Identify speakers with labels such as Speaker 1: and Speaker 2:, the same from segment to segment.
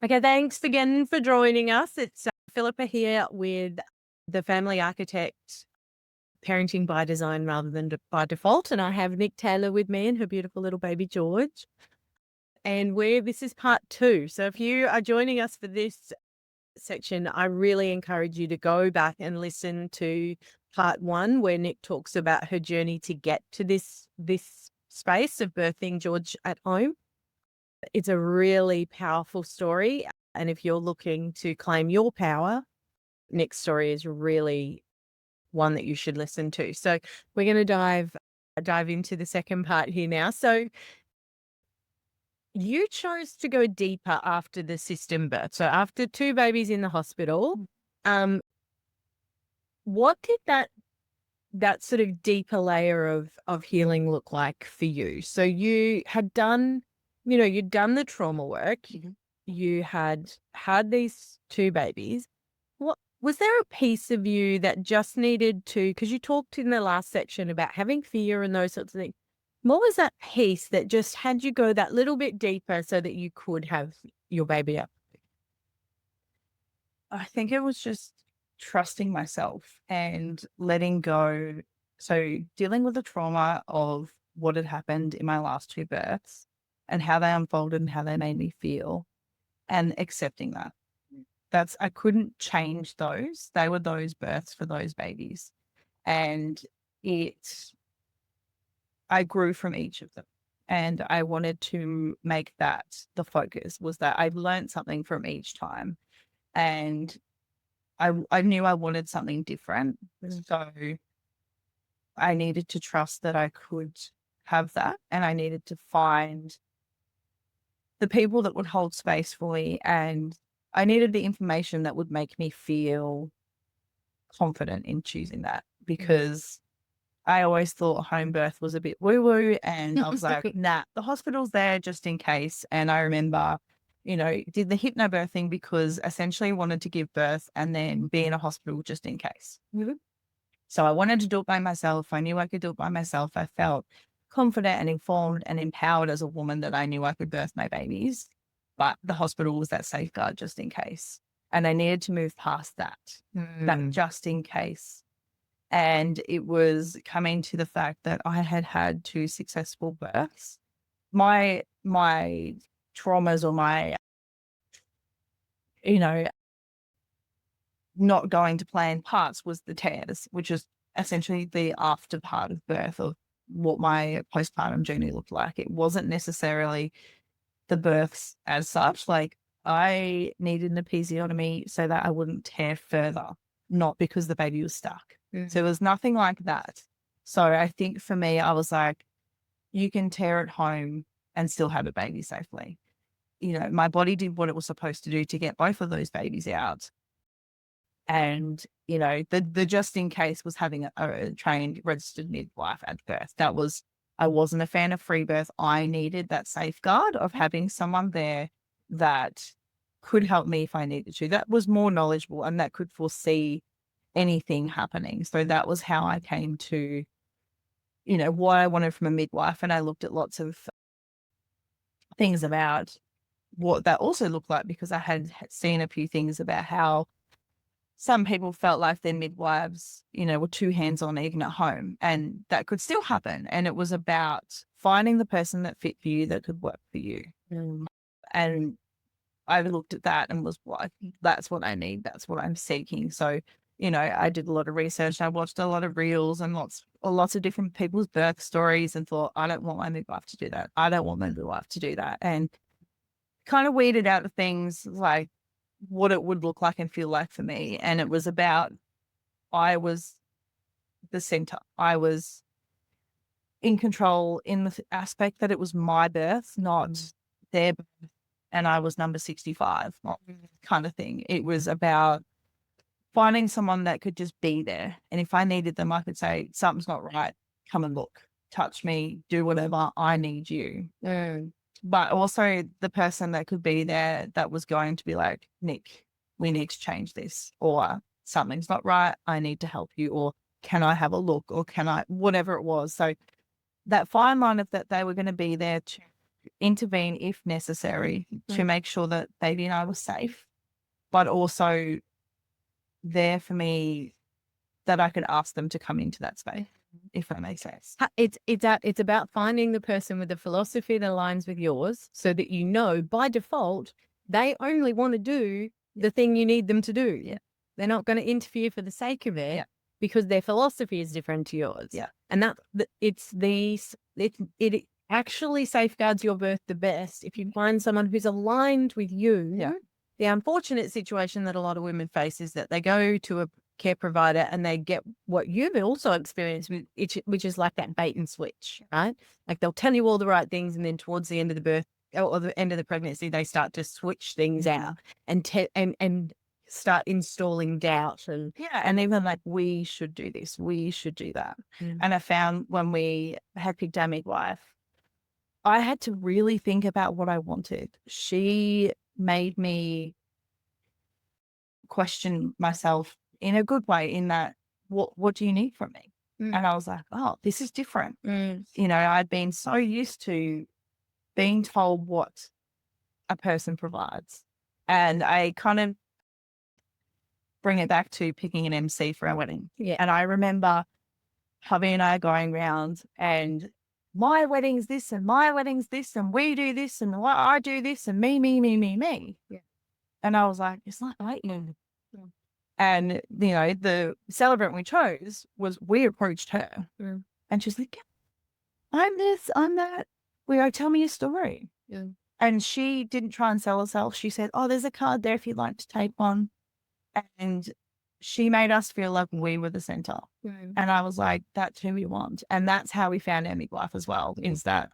Speaker 1: Okay, thanks again for joining us. It's Philippa here with the Family Architect Parenting by Design rather than by Default. And I have Nic Taylor with me and her beautiful little baby George. And this is part 2. So if you are joining us for this section, I really encourage you to go back and listen to part 1, where Nic talks about her journey to get to this space of birthing George at home. It's a really powerful story. And if you're looking to claim your power, Nic's story is really one that you should listen to. So we're going to dive into the second part here now. So you chose to go deeper after the system birth. So after 2 babies in the hospital, what did that sort of deeper layer of healing look like for you? So you had done, you'd done the trauma work.
Speaker 2: Mhm.
Speaker 1: You had these 2 babies. What was there a piece of you that just needed to, because you talked in the last section about having fear and those sorts of things. What was that piece that just had you go that little bit deeper so that you could have your baby up?
Speaker 2: I think it was just trusting myself and letting go. So dealing with the trauma of what had happened in my last 2 births and how they unfolded and how they made me feel, and accepting that. I couldn't change those. They were those births for those babies. And it I grew from each of them. And I wanted to make that the focus, was that I've learned something from each time. And I knew I wanted something different. So I needed to trust that I could have that. And I needed to find the people that would hold space for me. And I needed the information that would make me feel confident in choosing that, because I always thought home birth was a bit woo woo. And I was like, nah, the hospital's there just in case. And I remember, did the hypnobirthing because essentially wanted to give birth and then be in a hospital just in case. So I wanted to do it by myself. I knew I could do it by myself. I felt confident and informed and empowered as a woman that I knew I could birth my babies. But the hospital was that safeguard just in case. And I needed to move past that just in case. And it was coming to the fact that I had had 2 successful births. My traumas, or my, you know, not going to plan parts, was the tears, which is essentially the after part of birth of what my postpartum journey looked like. It wasn't necessarily the births as such. Like, I needed an episiotomy so that I wouldn't tear further, not because the baby was stuck. So it was nothing like that. So I think for me, I was like, you can tear at home and still have a baby safely. My body did what it was supposed to do to get both of those babies out. And, the just in case was having a trained registered midwife at birth. I wasn't a fan of free birth. I needed that safeguard of having someone there that could help me if I needed to, that was more knowledgeable and that could foresee anything happening. So that was how I came to, what I wanted from a midwife. And I looked at lots of things about what that also looked like, because I had seen a few things about how some people felt like their midwives, were too hands-on even at home, and that could still happen. And it was about finding the person that fit for you, that could work for you. And I looked at that and was like, that's what I need. That's what I'm seeking. So, I did a lot of research. I watched a lot of reels and lots of different people's birth stories, and thought, I don't want my midwife to do that. I don't want my midwife to do that. And kind of weeded out the things like what it would look like and feel like for me. And it was about, I was the center. I was in control in the aspect that it was my birth, not their birth. And I was number 65, not kind of thing. It was about finding someone that could just be there. And if I needed them, I could say, something's not right. Come and look, touch me, do whatever. I need you. But also the person that could be there that was going to be like, Nic, we need to change this, or something's not right. I need to help you, or can I have a look, or can I, whatever it was. So that fine line of that they were going to be there to intervene if necessary to make sure that baby and I were safe, but also there for me that I could ask them to come into that space, if that makes sense.
Speaker 1: It's about finding the person with the philosophy that aligns with yours so that you know by default they only want to do the thing you need them to do.
Speaker 2: Yeah.
Speaker 1: They're not going to interfere for the sake of it
Speaker 2: Yeah.
Speaker 1: because their philosophy is different to yours.
Speaker 2: Yeah.
Speaker 1: And it actually safeguards your birth the best if you find someone who's aligned with you.
Speaker 2: Yeah.
Speaker 1: The unfortunate situation that a lot of women face is that they go to a care provider and they get what you've also experienced, which is like that bait and switch, right? Like they'll tell you all the right things, and then towards the end of the birth or the end of the pregnancy, they start to switch things out and start installing doubt
Speaker 2: and even like, we should do this, we should do that. And I found when we had picked our midwife, I had to really think about what I wanted. She made me question myself in a good way, in that, what do you need from me? And I was like, oh, this is different. You know, I'd been so used to being told what a person provides. And I kind of bring it back to picking an MC for our wedding.
Speaker 1: Yeah.
Speaker 2: And I remember hubby and I going around, and my wedding's this and my wedding's this and we do this and I do this and me.
Speaker 1: Yeah.
Speaker 2: And I was like, it's not like you. And, you know, the celebrant we chose we approached her and she's like, I'm this, I'm that. We go, tell me your story.
Speaker 1: Yeah.
Speaker 2: And she didn't try and sell herself. She said, oh, there's a card there if you'd like to take one. And she made us feel like we were the center. And I was like, that's who we want. And that's how we found our midwife as well, is that,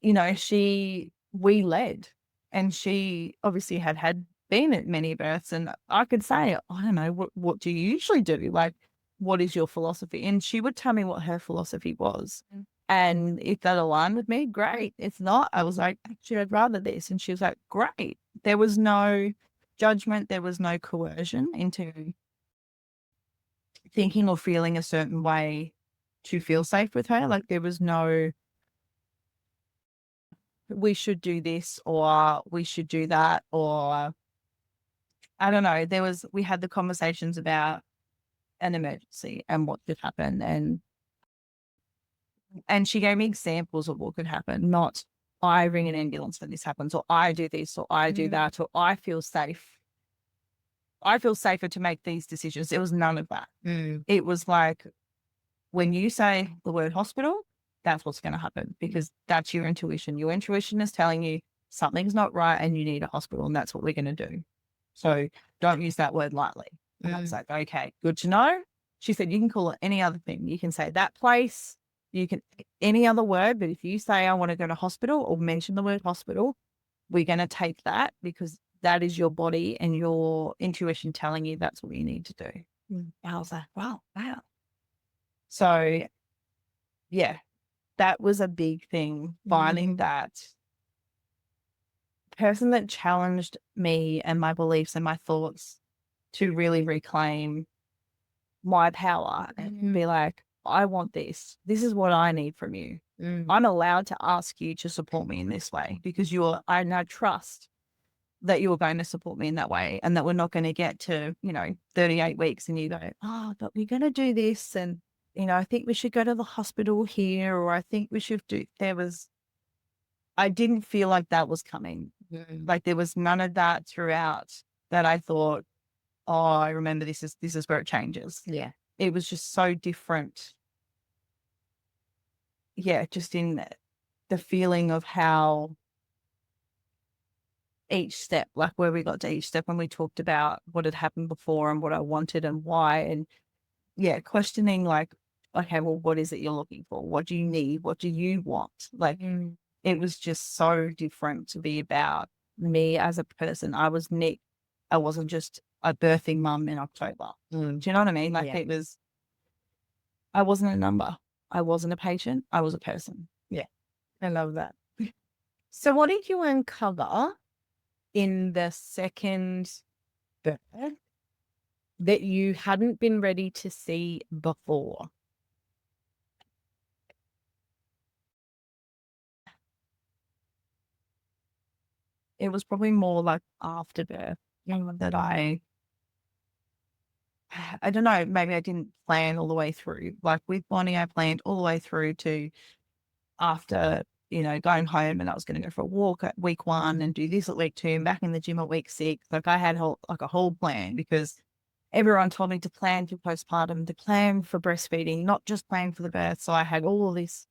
Speaker 2: you know, we led, and she obviously had been at many births, and I could say, I don't know, what do you usually do? Like, what is your philosophy? And she would tell me what her philosophy was. And if that aligned with me, great. If not, I was like, actually, I'd rather this. And she was like, great. There was no judgment. There was no coercion into thinking or feeling a certain way to feel safe with her. Like, there was no, we should do this or we should do that, or I don't know. We had the conversations about an emergency and what could happen. And she gave me examples of what could happen, not I ring an ambulance when this happens, or I do this, or I do that, or I feel safe. I feel safer to make these decisions. It was none of that. It was like, when you say the word hospital, that's what's going to happen, because that's your intuition. Your intuition is telling you something's not right and you need a hospital, and that's what we're going to do. So don't use that word lightly. And I was like, okay, good to know. She said, you can call it any other thing. You can say that place, you can any other word, but if you say I want to go to hospital or mention the word hospital, we're going to take that, because that is your body and your intuition telling you that's what you need to do. And I was like, wow. So yeah, that was a big thing, finding that person that challenged me and my beliefs and my thoughts to really reclaim my power and be like, I want this. This is what I need from you. I'm allowed to ask you to support me in this way, because I now trust that you're going to support me in that way, and that we're not going to get to, 38 weeks and you go, oh, but we're going to do this. And, I think we should go to the hospital here, or I think we should I didn't feel like that was coming. Like, there was none of that throughout that I thought, oh, I remember this is where it changes.
Speaker 1: Yeah.
Speaker 2: It was just so different. Yeah, just in the feeling of how each step, like where we got to each step, when we talked about what had happened before and what I wanted and why. And yeah, questioning like, okay, well, what is it you're looking for? What do you need? What do you want? Like, it was just so different to be about me as a person. I was Nic. I wasn't just a birthing mum in October. Do you know what I mean? Like,
Speaker 1: Yeah.
Speaker 2: I wasn't a number. I wasn't a patient. I was a person.
Speaker 1: Yeah. I love that. So what did you uncover in the second birth that you hadn't been ready to see before?
Speaker 2: it was probably more like after birth that I don't know, maybe I didn't plan all the way through. Like with Bonnie, I planned all the way through to after, going home, and I was going to go for a walk at week 1 and do this at week 2 and back in the gym at week 6. Like I had a whole plan because everyone told me to plan for postpartum, to plan for breastfeeding, not just plan for the birth. So I had all this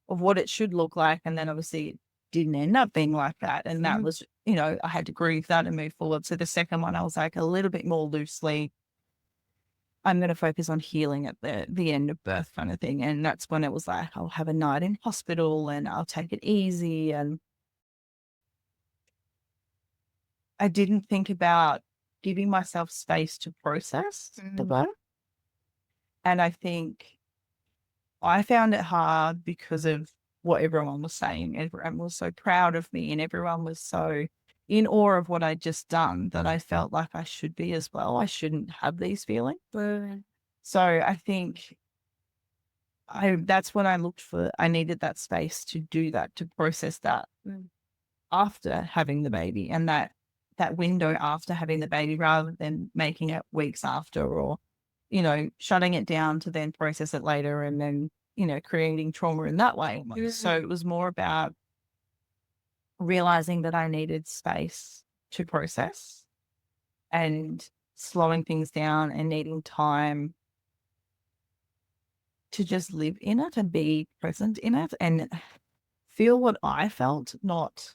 Speaker 2: of what it should look like. And then obviously it didn't end up being like that. And that was, I had to grieve that and move forward. So the second one, I was like a little bit more loosely, I'm going to focus on healing at the end of birth kind of thing. And that's when it was like, I'll have a night in hospital and I'll take it easy. And I didn't think about giving myself space to process the birth. And I think I found it hard because of what everyone was saying. Everyone was so proud of me and everyone was so in awe of what I'd just done that I felt like I should be as well. I shouldn't have these feelings. So I think that's when I looked for, I needed that space to do that, to process that after having the baby, and that window after having the baby rather than making it weeks after or, shutting it down to then process it later and then, creating trauma in that way. So it was more about realizing that I needed space to process and slowing things down and needing time to just live in it and be present in it and feel what I felt, not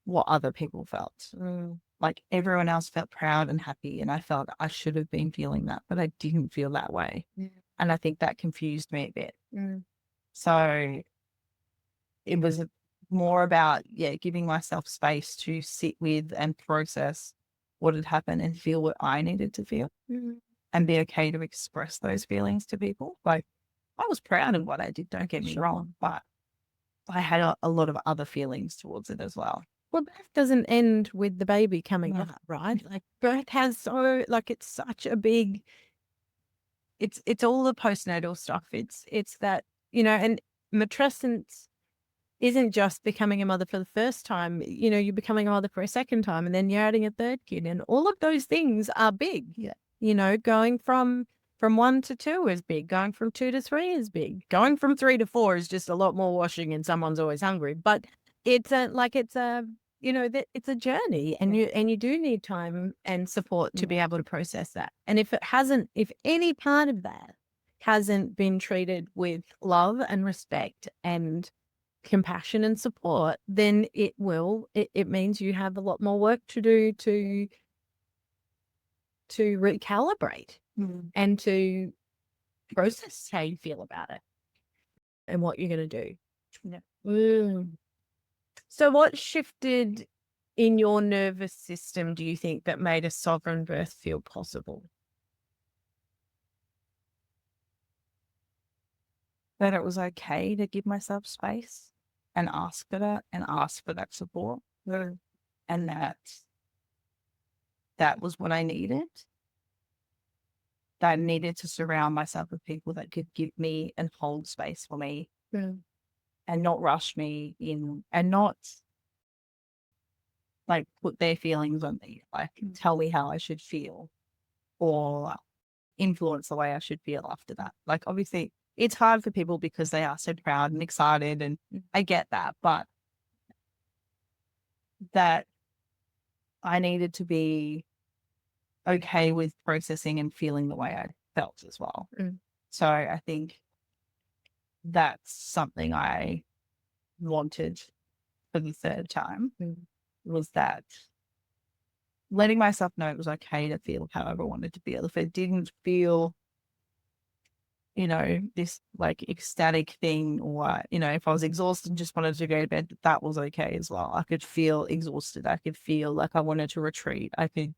Speaker 2: what other people felt. Like everyone else felt proud and happy, and I felt I should have been feeling that, but I didn't feel that way. And I think that confused me a bit. So it was more about, giving myself space to sit with and process what had happened and feel what I needed to feel and be okay to express those feelings to people. Like I was proud of what I did, don't get me wrong, but I had a lot of other feelings towards it as well.
Speaker 1: Well, birth doesn't end with the baby coming out, right? Like birth has it's such a big, it's all the postnatal stuff. It's that, and matrescence isn't just becoming a mother for the first time. You're becoming a mother for a second time and then you're adding a third kid, and all of those things are big. Going from 1 to 2 is big. Going from 2 to 3 is big. Going from 3 to 4 is just a lot more washing and someone's always hungry. But it's a journey, and you do need time and support to be able to process that. And if any part of that hasn't been treated with love and respect and compassion and support, then it means you have a lot more work to do to recalibrate and to process how you feel about it and what you're going to do. So what shifted in your nervous system, do you think, that made a sovereign birth feel possible?
Speaker 2: That it was okay to give myself space and ask for that support. And that was what I needed. That I needed to surround myself with people that could give me and hold space for me and not rush me in and not like put their feelings on me, like tell me how I should feel or influence the way I should feel after that. Like obviously it's hard for people because they are so proud and excited, and I get that, but that I needed to be okay with processing and feeling the way I felt as well. So I think that's something I wanted for the third time was that letting myself know it was okay to feel however I wanted to feel. If it didn't feel, this like ecstatic thing, or, if I was exhausted and just wanted to go to bed, that was okay as well. I could feel exhausted. I could feel like I wanted to retreat. I could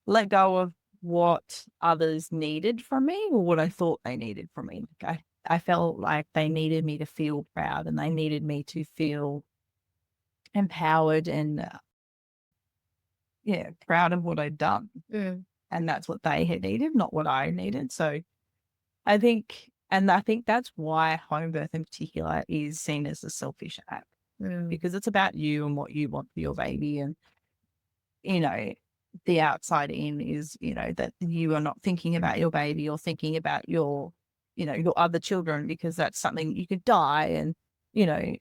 Speaker 2: let go of what others needed from me or what I thought they needed from me. Like I felt like they needed me to feel proud and they needed me to feel empowered and proud of what I'd done. And that's what they had needed, not what I needed. So I think that's why Homebirth in particular is seen as a selfish act, because it's about you and what you want for your baby. And you know, the outside in is, that you are not thinking about your baby or thinking about your, your other children, because that's something you could die. And, you know,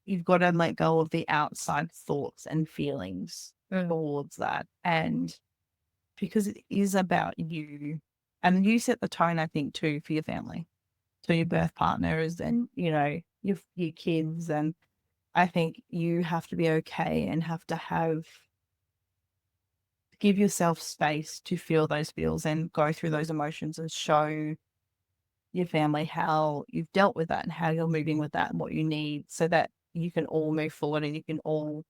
Speaker 2: you've got to let go of the outside thoughts and feelings towards that. And because it is about you, and you set the tone, I think, too, for your family, to your birth partners and, your kids. And I think you have to be okay and have to give yourself space to feel those feels and go through those emotions and show your family how you've dealt with that and how you're moving with that and what you need, so that you can all move forward and you can all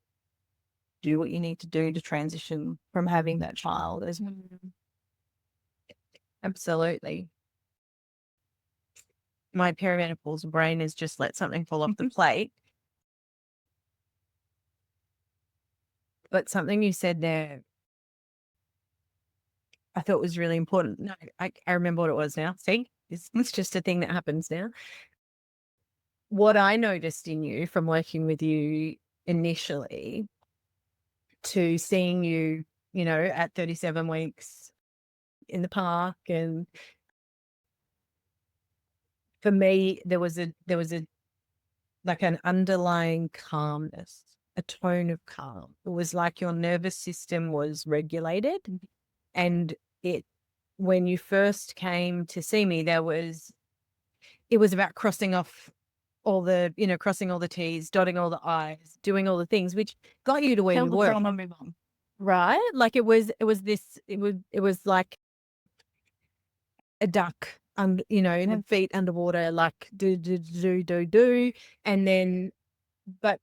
Speaker 2: do what you need to do to transition from having that child.
Speaker 1: Absolutely. My perimenopausal brain has just let something fall off the plate. But something you said there, I thought was really important. No, I remember what it was now. See, it's just a thing that happens now. What I noticed in you from working with you initially to seeing you, at 37 weeks in the park, and for me, there was a like an underlying calmness, a tone of calm. It was like your nervous system was regulated. And when you first came to see me, it was about crossing off crossing all the T's, dotting all the I's, doing all the things, which got you to where
Speaker 2: Tell
Speaker 1: you
Speaker 2: the
Speaker 1: were.
Speaker 2: trauma, move on.
Speaker 1: Right? Like it was like a duck, the feet underwater, like do. And then, but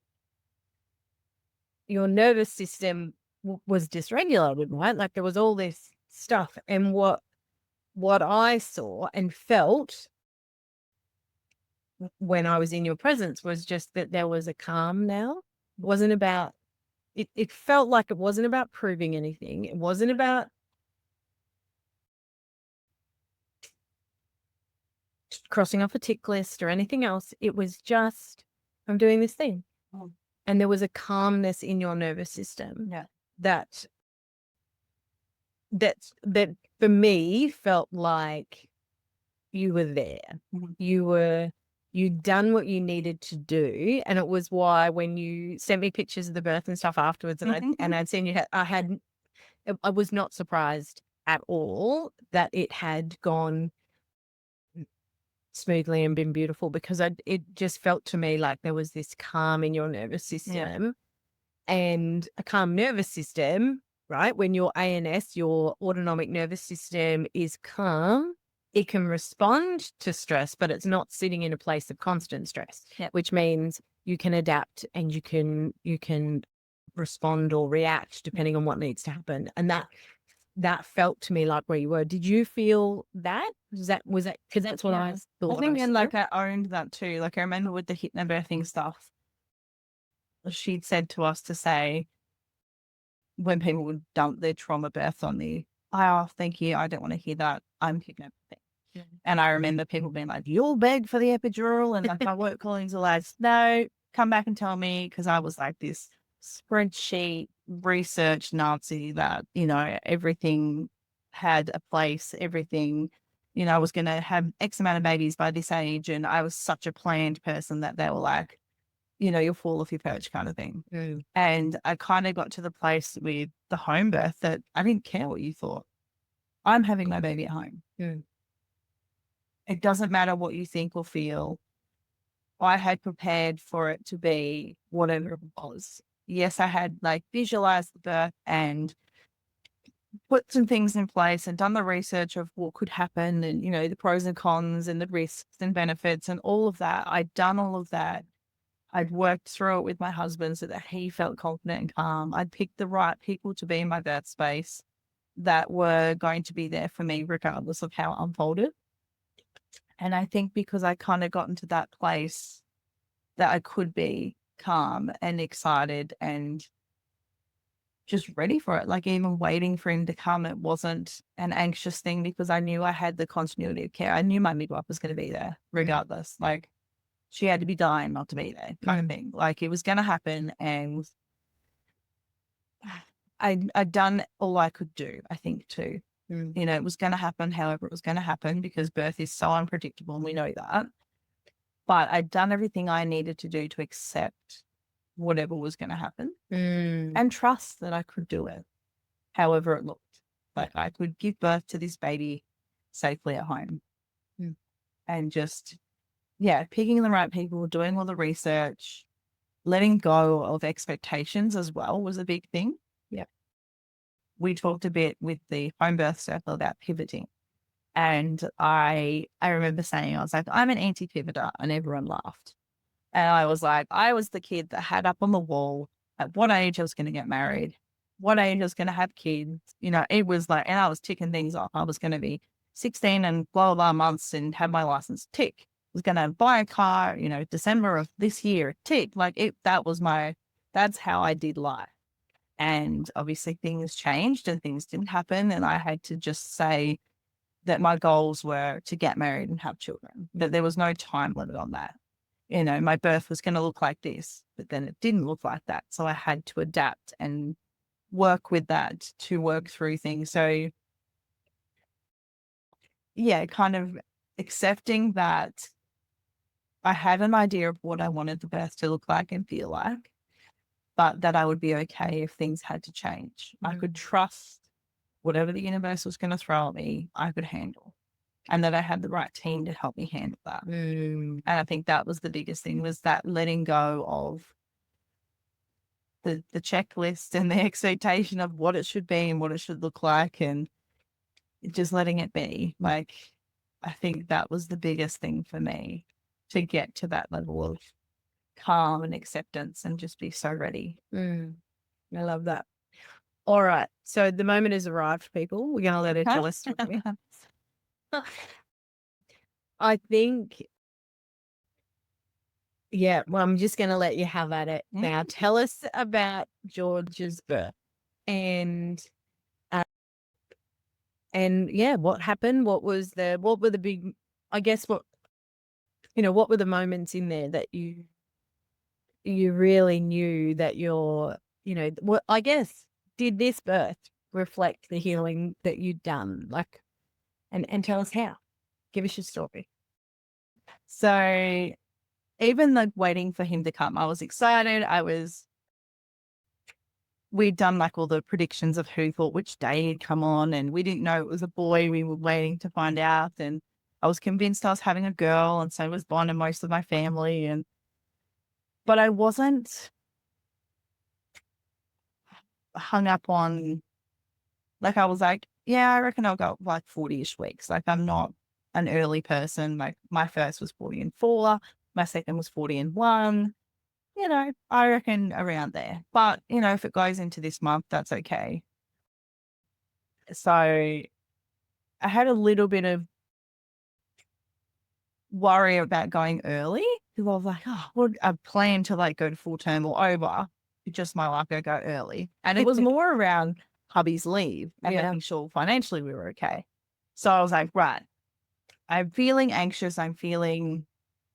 Speaker 1: your nervous system was dysregulated, right? Like there was all this stuff. And what I saw and felt when I was in your presence was just that there was a calm now. It wasn't about, it felt like it wasn't about proving anything. It wasn't about crossing off a tick list or anything else. It was just, I'm doing this thing.
Speaker 2: Oh.
Speaker 1: And there was a calmness in your nervous system that for me felt like you were there. You'd done what you needed to do. And it was why when you sent me pictures of the birth and stuff afterwards, and I'd seen I was not surprised at all that it had gone smoothly and been beautiful, because it just felt to me like there was this calm in your nervous system. And a calm nervous system, right? When your ANS, your autonomic nervous system, is calm, it can respond to stress, but it's not sitting in a place of constant stress, which means you can adapt and you can respond or react depending on what needs to happen. And that felt to me like where you were. Did you feel that? Was that because that's what I thought.
Speaker 2: I think, and like I owned that too. Like I remember with the hypnobirthing stuff, she'd said to us to say, when people would dump their trauma birth on me, oh, thank you, I don't want to hear that. I'm hypnobirthing. And I remember people being like, you'll beg for the epidural. And like my work colleagues are like, no, come back and tell me. Because I was like this spreadsheet research Nazi that, everything had a place, everything, I was going to have X amount of babies by this age. And I was such a planned person that they were like, you'll fall off your perch kind of thing. And I kind of got to the place with the home birth that I didn't care what you thought. I'm having my baby at home. It doesn't matter what you think or feel. I had prepared for it to be whatever it was. Yes, I had like visualized the birth and put some things in place and done the research of what could happen and, the pros and cons and the risks and benefits and all of that. I'd done all of that. I'd worked through it with my husband so that he felt confident and calm. I'd picked the right people to be in my birth space that were going to be there for me regardless of how it unfolded. And I think because I kind of got into that place that I could be calm and excited and just ready for it. Like even waiting for him to come, it wasn't an anxious thing because I knew I had the continuity of care. I knew my midwife was going to be there regardless. Like she had to be dying not to be there kind of thing. Like it was going to happen. And I'd done all I could do, I think, too.
Speaker 1: Mm.
Speaker 2: You know, it was going to happen however it was going to happen because birth is so unpredictable and we know that. But I'd done everything I needed to do to accept whatever was going to happen and trust that I could do it however it looked. Like I could give birth to this baby safely at home. And just, picking the right people, doing all the research, letting go of expectations as well was a big thing.
Speaker 1: Yeah.
Speaker 2: We talked a bit with the Homebirth circle about pivoting. And I remember saying, I was like, I'm an anti-pivoter, and everyone laughed. And I was like, I was the kid that had up on the wall at what age I was going to get married, what age I was going to have kids. You know, it was like, and I was ticking things off. I was going to be 16 and blah, blah, months and have my license tick. I was going to buy a car, you know, December of this year, tick. Like that's how I did life. And obviously things changed and things didn't happen. And I had to just say that my goals were to get married and have children, that there was no time limit on that. You know, my birth was going to look like this, but then it didn't look like that. So I had to adapt and work with that to work through things. So, kind of accepting that I had an idea of what I wanted the birth to look like and feel like, but that I would be okay if things had to change. I could trust whatever the universe was going to throw at me, I could handle. And that I had the right team to help me handle that. And I think that was the biggest thing, was that letting go of the checklist and the expectation of what it should be and what it should look like, and just letting it be. Like, I think that was the biggest thing for me, to get to that level of calm and acceptance and just be so ready.
Speaker 1: I love that. All right. So the moment has arrived, people. We're going to let her tell us story. I think, well, I'm just going to let you have at it. Now, tell us about George's birth and what happened? What were the big, I guess, what were the moments in there that you really knew that I guess, did this birth reflect the healing that you'd done? Like, and tell us how. Give us your story.
Speaker 2: So even like waiting for him to come, I was excited. We'd done like all the predictions of who thought which day he'd come on, and we didn't know it was a boy. We were waiting to find out. And I was convinced I was having a girl, and so was Bond and most of my family. But I wasn't hung up on, like, I was like, yeah, I reckon I'll go like 40-ish weeks. Like, I'm not an early person. Like, my first was 40 and 4, my second was 40 and 1. You know, I reckon around there. But, you know, if it goes into this month, that's okay. So I had a little bit of worry about going early, because I was like, I planned to like go to full term or over. It just might like go early. And it was more around hubby's leave and making sure financially we were okay. So I was like, right, I'm feeling anxious. I'm feeling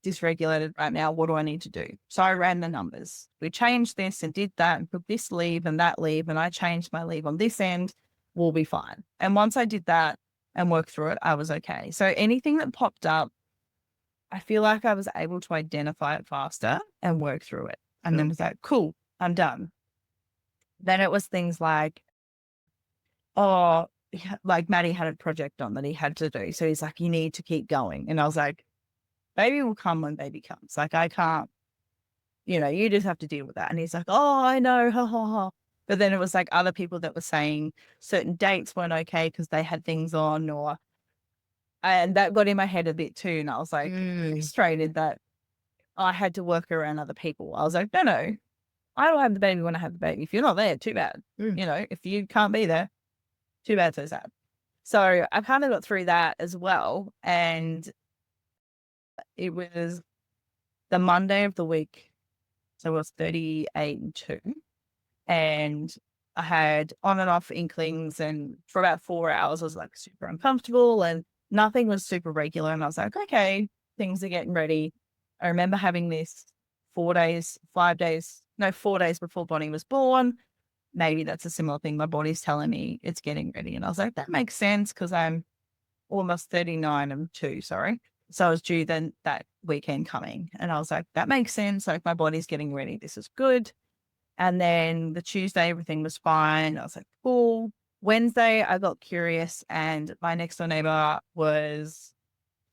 Speaker 2: dysregulated right now. What do I need to do? So I ran the numbers. We changed this and did that and put this leave and that leave, and I changed my leave on this end. We'll be fine. And once I did that and worked through it, I was okay. So anything that popped up, I feel like I was able to identify it faster and work through it. And then was like, cool, I'm done. Then it was things like, like Maddie had a project on that he had to do. So he's like, you need to keep going. And I was like, baby will come when baby comes. Like, I can't, you just have to deal with that. And he's like, oh, I know, ha, ha, ha. But then it was like other people that were saying certain dates weren't okay because they had things on, and that got in my head a bit too. And I was like, frustrated that I had to work around other people. I was like, no, I don't have the baby when I have the baby. If you're not there, too bad. If you can't be there, too bad, so sad. So I kind of got through that as well. And it was the Monday of the week. So it was 38 and 2. And I had on and off inklings. And for about 4 hours, I was like super uncomfortable and nothing was super regular. And I was like, okay, things are getting ready. I remember having this 4 days before Bonnie was born. maybe that's a similar thing. My body's telling me it's getting ready. And I was like, that makes sense because I'm almost 39. I'm 2, sorry. So I was due then that weekend coming. And I was like, that makes sense. Like my body's getting ready. This is good. And then the Tuesday, everything was fine. I was like, cool. Wednesday, I got curious and my next door neighbor was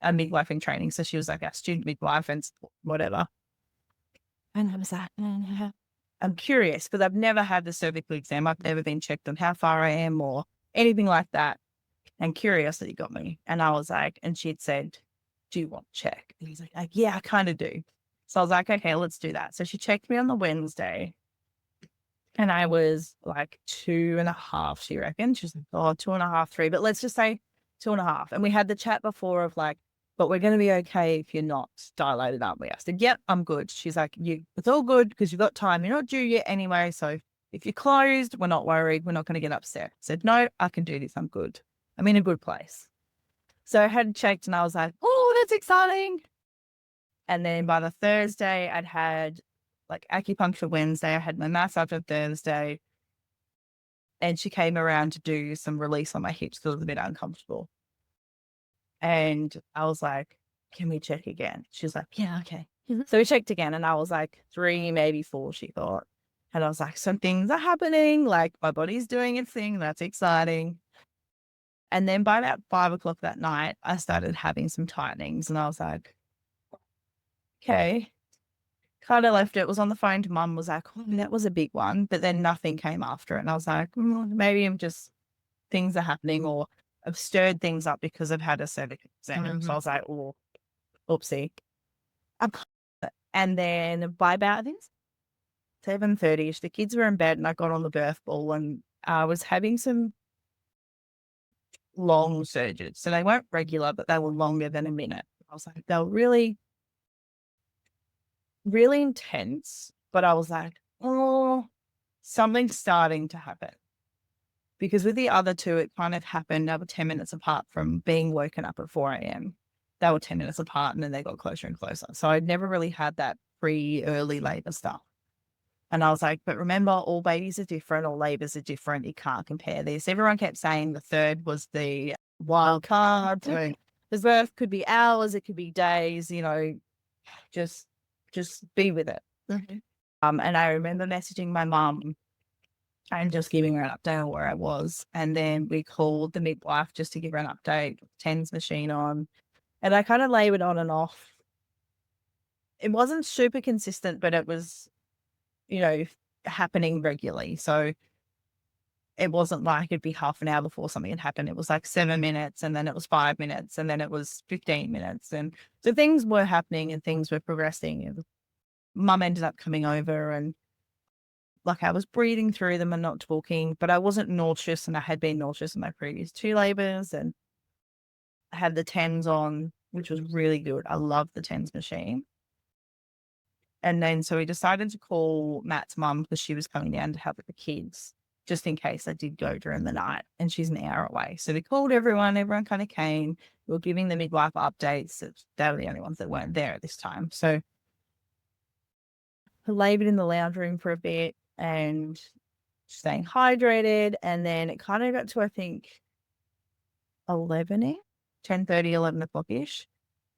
Speaker 2: a midwife in training. So she was like a student midwife and whatever. And I was like, I'm curious because I've never had the cervical exam. I've never been checked on how far I am or anything like that. And curiosity got me. And I was like, and she'd said, do you want to check? And he's like, yeah, I kind of do. So I was like, okay, let's do that. So she checked me on the Wednesday and I was like 2.5, she reckoned. She's like, oh, 2.5, 3, but let's just say 2.5. And we had the chat before of like, but we're going to be okay if you're not dilated, aren't we? I said, yep, I'm good. She's like, it's all good because you've got time. You're not due yet anyway. So if you're closed, we're not worried. We're not going to get upset. I said, no, I can do this. I'm good. I'm in a good place. So I had checked and I was like, oh, that's exciting. And then by the Thursday, I'd had like acupuncture Wednesday. I had my massage on Thursday. And she came around to do some release on my hips because I was a bit uncomfortable. And I was like, can we check again? She's like, yeah, okay. So we checked again and I was like 3, maybe 4, she thought. And I was like, some things are happening. Like my body's doing its thing. That's exciting. And then by about 5 o'clock that night, I started having some tightenings and I was like, okay. Kind of left it, was on the phone to mum, was like, oh, that was a big one. But then nothing came after it. And I was like, maybe I'm just, things are happening or I've stirred things up because I've had a cervical exam. So I was like, oh, oopsie. And then by about, I think 7:30ish, the kids were in bed and I got on the birth ball and I was having some long surges. So they weren't regular, but they were longer than a minute. I was like, they were really, really intense. But I was like, oh, something's starting to happen. Because with the other two, it kind of happened. They were 10 minutes apart from being woken up at 4 a.m. They were 10 minutes apart and then they got closer and closer. So I'd never really had that pre-early labor stuff. And I was like, but remember, all babies are different, all labors are different. You can't compare this. Everyone kept saying the third was the wild card. The birth could be hours, it could be days, just be with it. And I remember messaging my mum and just giving her an update on where I was. And then we called the midwife just to give her an update, TENS machine on. And I kind of labored on and off. It wasn't super consistent, but it was, happening regularly. So it wasn't like it'd be half an hour before something had happened. It was like 7 minutes and then it was 5 minutes and then it was 15 minutes. And so things were happening and things were progressing. And mum ended up coming over and like I was breathing through them and not talking, but I wasn't nauseous and I had been nauseous in my previous 2 labors and I had the TENS on, which was really good. I love the TENS machine. And then so we decided to call Matt's mum because she was coming down to help with the kids, just in case I did go during the night. And she's an hour away. So we called everyone. Everyone kind of came. We were giving the midwife updates. They were the only ones that weren't there at this time. So I labored in the lounge room for a bit and staying hydrated. And then it kind of got to, I think, 11-ish, 10:30, 11 o'clock-ish.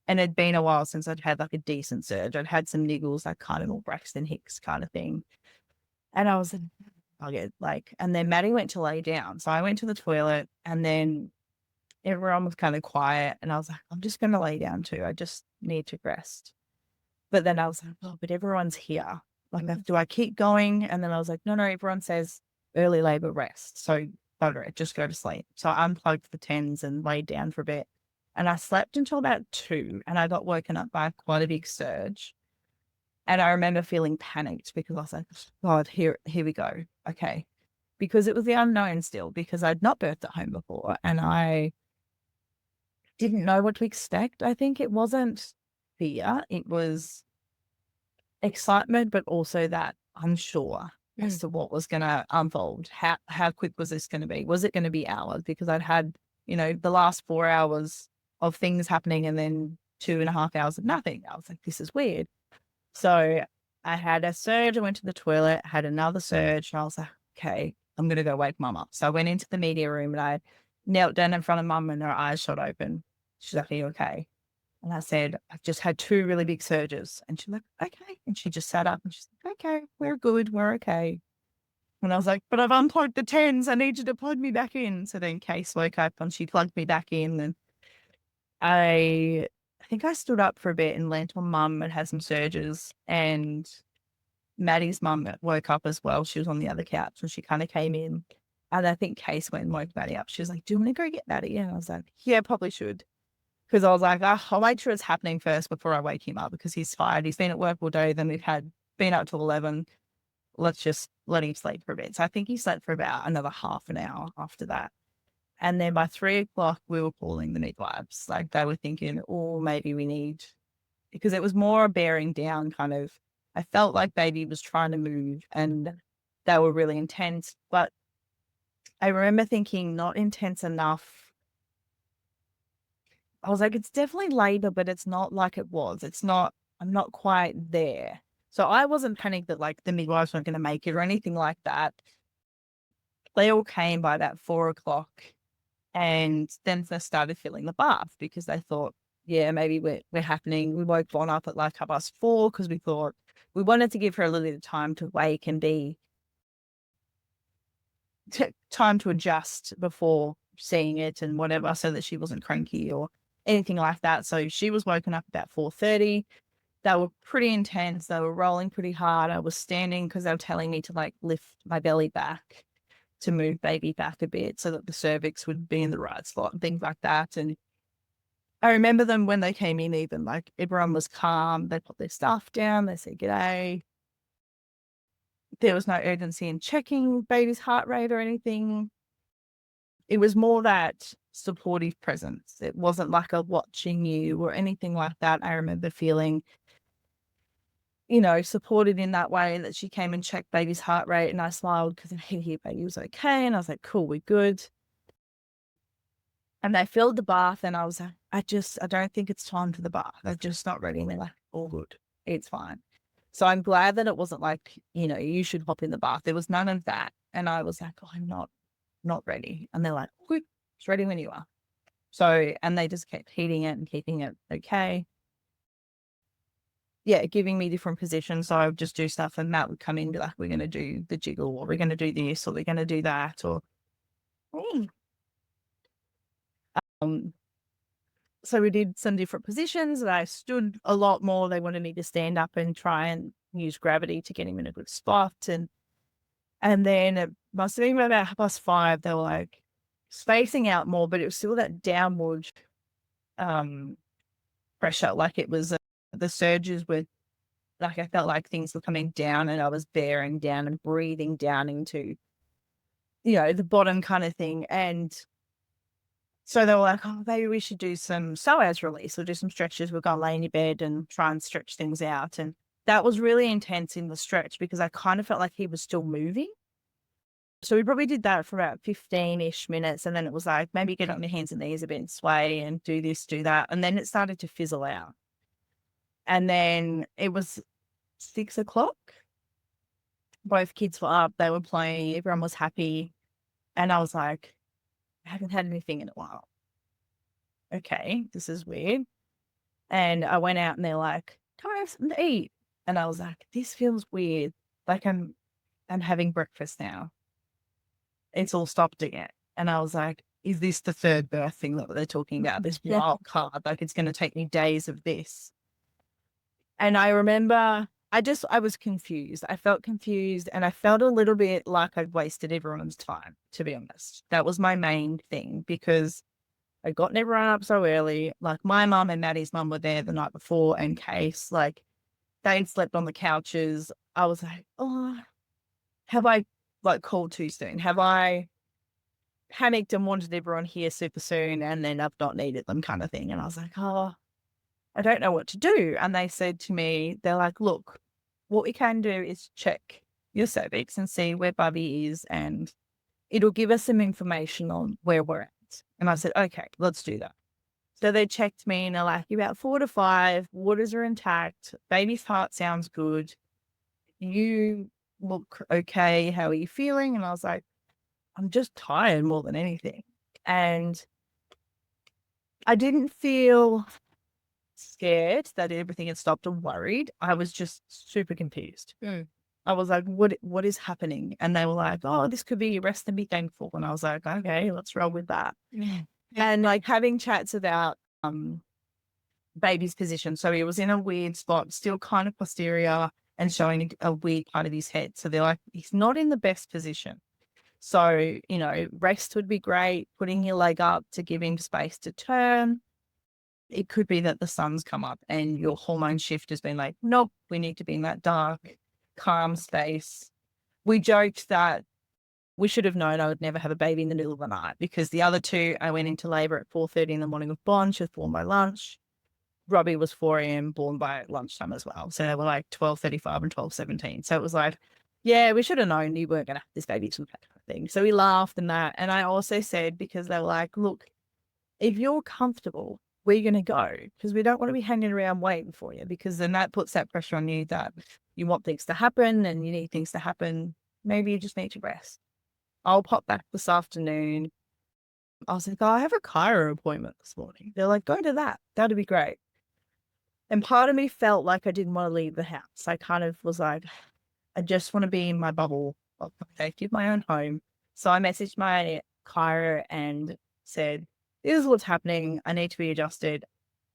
Speaker 2: And it'd been a while since I'd had like a decent surge. I'd had some niggles, like kind of more Braxton Hicks kind of thing. And I was and then Maddie went to lay down. So I went to the toilet and then everyone was kind of quiet. And I was like, I'm just going to lay down too. I just need to rest. But then I was like, oh, but everyone's here. Like, do I keep going? And then I was like, no, everyone says early labor rest. So just go to sleep. So I unplugged the TENS and laid down for a bit. And I slept until about 2 and I got woken up by quite a big surge. And I remember feeling panicked because I was like, God, here we go. Okay. Because it was the unknown still, because I'd not birthed at home before and I didn't know what to expect. I think it wasn't fear. It was excitement, but also that unsure as to what was going to unfold. How quick was this going to be? Was it going to be hours? Because I'd had, the last 4 hours of things happening and then 2.5 hours of nothing. I was like, this is weird. So I had a surge. I went to the toilet, had another surge. And I was like, okay, I'm going to go wake mum up. So I went into the media room and I knelt down in front of mum and her eyes shot open. She's like, are you okay? And I said, I've just had 2 really big surges. And she's like, okay. And she just sat up and she's like, okay, we're good. We're okay. And I was like, but I've unplugged the tens. I need you to plug me back in. So then Case woke up and she plugged me back in. And I think I stood up for a bit and leant on mum and had some surges. And Maddie's mum woke up as well. She was on the other couch and she kind of came in. And I think Case went and woke Maddie up. She was like, do you want to go get Maddie? And I was like, yeah, probably should. Because I was like, oh, I'll make sure it's happening first before I wake him up because he's tired. He's been at work all day. Then we've been up till 11. Let's just let him sleep for a bit. So I think he slept for about another half an hour after that. And then by 3 o'clock, we were calling the midwives. Like they were thinking, oh, maybe we need, because it was more a bearing down kind of. I felt like baby was trying to move and they were really intense. But I remember thinking not intense enough. I was like, it's definitely labor, but it's not like it was. It's not, I'm not quite there. So I wasn't panicked that like the midwives weren't going to make it or anything like that. They all came by that 4 o'clock and then they started filling the bath because they thought, yeah, maybe we're happening. We woke Bon up at like 4:30 because we thought we wanted to give her a little bit of time to wake and be time to adjust before seeing it and whatever so that she wasn't cranky or anything like that. So she was woken up about 4:30. They were pretty intense. They were rolling pretty hard. I was standing because they were telling me to like lift my belly back to move baby back a bit so that the cervix would be in the right spot and things like that. And I remember them when they came in, even like everyone was calm. They put their stuff down. They said, g'day. There was no urgency in checking baby's heart rate or anything. It was more that supportive presence. It wasn't like a watching you or anything like that. I remember feeling, supported in that way that she came and checked baby's heart rate and I smiled because I could hear baby was okay. And I was like, cool, we're good. And they filled the bath and I was like, I don't think it's time for the bath. They're just not ready. And they're like, all good. It's fine. So I'm glad that it wasn't like, you should hop in the bath. There was none of that. And I was like, oh, I'm not ready. And they're like, good, it's ready when you are. So, and they just kept heating it and keeping it okay. Yeah, giving me different positions. So I would just do stuff and Matt would come in and be like, we're going to do the jiggle or we're going to do this or we're going to do that or, um, so we did some different positions and I stood a lot more. They wanted me to stand up and try and use gravity to get him in a good spot. And then it must have been about 5:30. They were like spacing out more, but it was still that downward pressure. Like it was, the surges were like, I felt like things were coming down and I was bearing down and breathing down into, the bottom kind of thing. And so they were like, oh, maybe we should do some psoas release or do some stretches. We'll go lay in your bed and try and stretch things out. And that was really intense in the stretch because I kind of felt like he was still moving. So we probably did that for about 15-ish minutes. And then it was like, maybe get on your hands and knees a bit and sway and do this, do that. And then it started to fizzle out. And then it was 6 o'clock. Both kids were up. They were playing. Everyone was happy. And I was like, I haven't had anything in a while. Okay, this is weird. And I went out and they're like, come have something to eat. And I was like, this feels weird. Like I'm having breakfast now. It's all stopped again. And I was like, is this the third birth thing that they're talking about? This wild card, like it's going to take me days of this. And I remember I was confused. I felt confused and I felt a little bit like I'd wasted everyone's time, to be honest. That was my main thing because I'd gotten everyone up so early. Like my mum and Maddie's mum were there the night before in case, like they'd slept on the couches. I was like, oh, have I like called too soon? Have I panicked and wanted everyone here super soon and then I've not needed them kind of thing? And I was like, oh, I don't know what to do. And they said to me, they're like, look, what we can do is check your cervix and see where Bubby is and it'll give us some information on where we're at. And I said, okay, let's do that. So they checked me and they're like, you're about 4 to 5, waters are intact, baby's heart sounds good. You look okay. How are you feeling? And I was like, I'm just tired more than anything. And I didn't feel scared that everything had stopped or worried. I was just super confused.
Speaker 1: Mm.
Speaker 2: I was like, what is happening? And they were like, oh, this could be rest and be thankful. And I was like, okay, let's roll with that.
Speaker 1: Yeah.
Speaker 2: And like having chats about baby's position. So he was in a weird spot, still kind of posterior and showing a weird part of his head. So they're like, he's not in the best position. So, rest would be great, putting your leg up to give him space to turn. It could be that the sun's come up and your hormone shift has been like, nope, we need to be in that dark, calm space. We joked that we should have known I would never have a baby in the middle of the night because the other two, I went into labor at 4:30 in the morning with Bond. She was born by lunch. Robbie was 4 a.m. born by lunchtime as well. So they were like 12:35 and 12:17. So it was like, yeah, we should have known you weren't going to have this baby kind of thing. So we laughed and that. And I also said, because they were like, look, if you're comfortable, we're going to go because we don't want to be hanging around waiting for you because then that puts that pressure on you that you want things to happen and you need things to happen. Maybe you just need to rest. I'll pop back this afternoon. I was like, oh, I have a chiro appointment this morning. They're like, go to that. That'd be great. And part of me felt like I didn't want to leave the house. I kind of was like, I just want to be in my bubble of protective, my own home. So I messaged my chiro and said, this is what's happening. I need to be adjusted.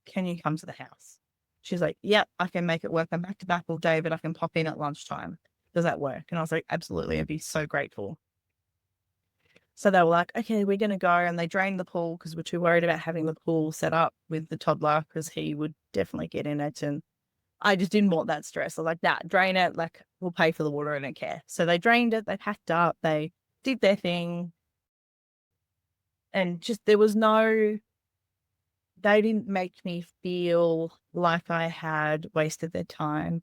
Speaker 2: Can you come to the house? She's like, yep, I can make it work. I'm back to back all day, but I can pop in at lunchtime. Does that work? And I was like, absolutely. I'd be so grateful. So they were like, okay, we're going to go. And they drained the pool because we're too worried about having the pool set up with the toddler because he would definitely get in it. And I just didn't want that stress. I was like, nah, drain it. Like, we'll pay for the water. I don't care. So they drained it. They packed up. They did their thing. And just there was no, they didn't make me feel like I had wasted their time.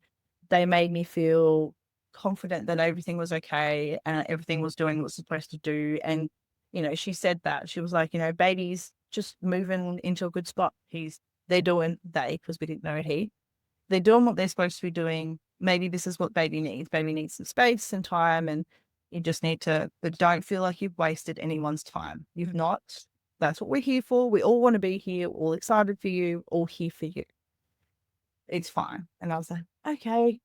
Speaker 2: They made me feel confident that everything was okay and everything was doing what it's supposed to do. And, she said that. She was like, baby's just moving into a good spot. They're doing, because we didn't know they're doing what they're supposed to be doing. Maybe this is what baby needs. Baby needs some space and time, and you just need to, but don't feel like you've wasted anyone's time. You've not. That's what we're here for. We all want to be here, all excited for you, all here for you. It's fine. And I was like, okay.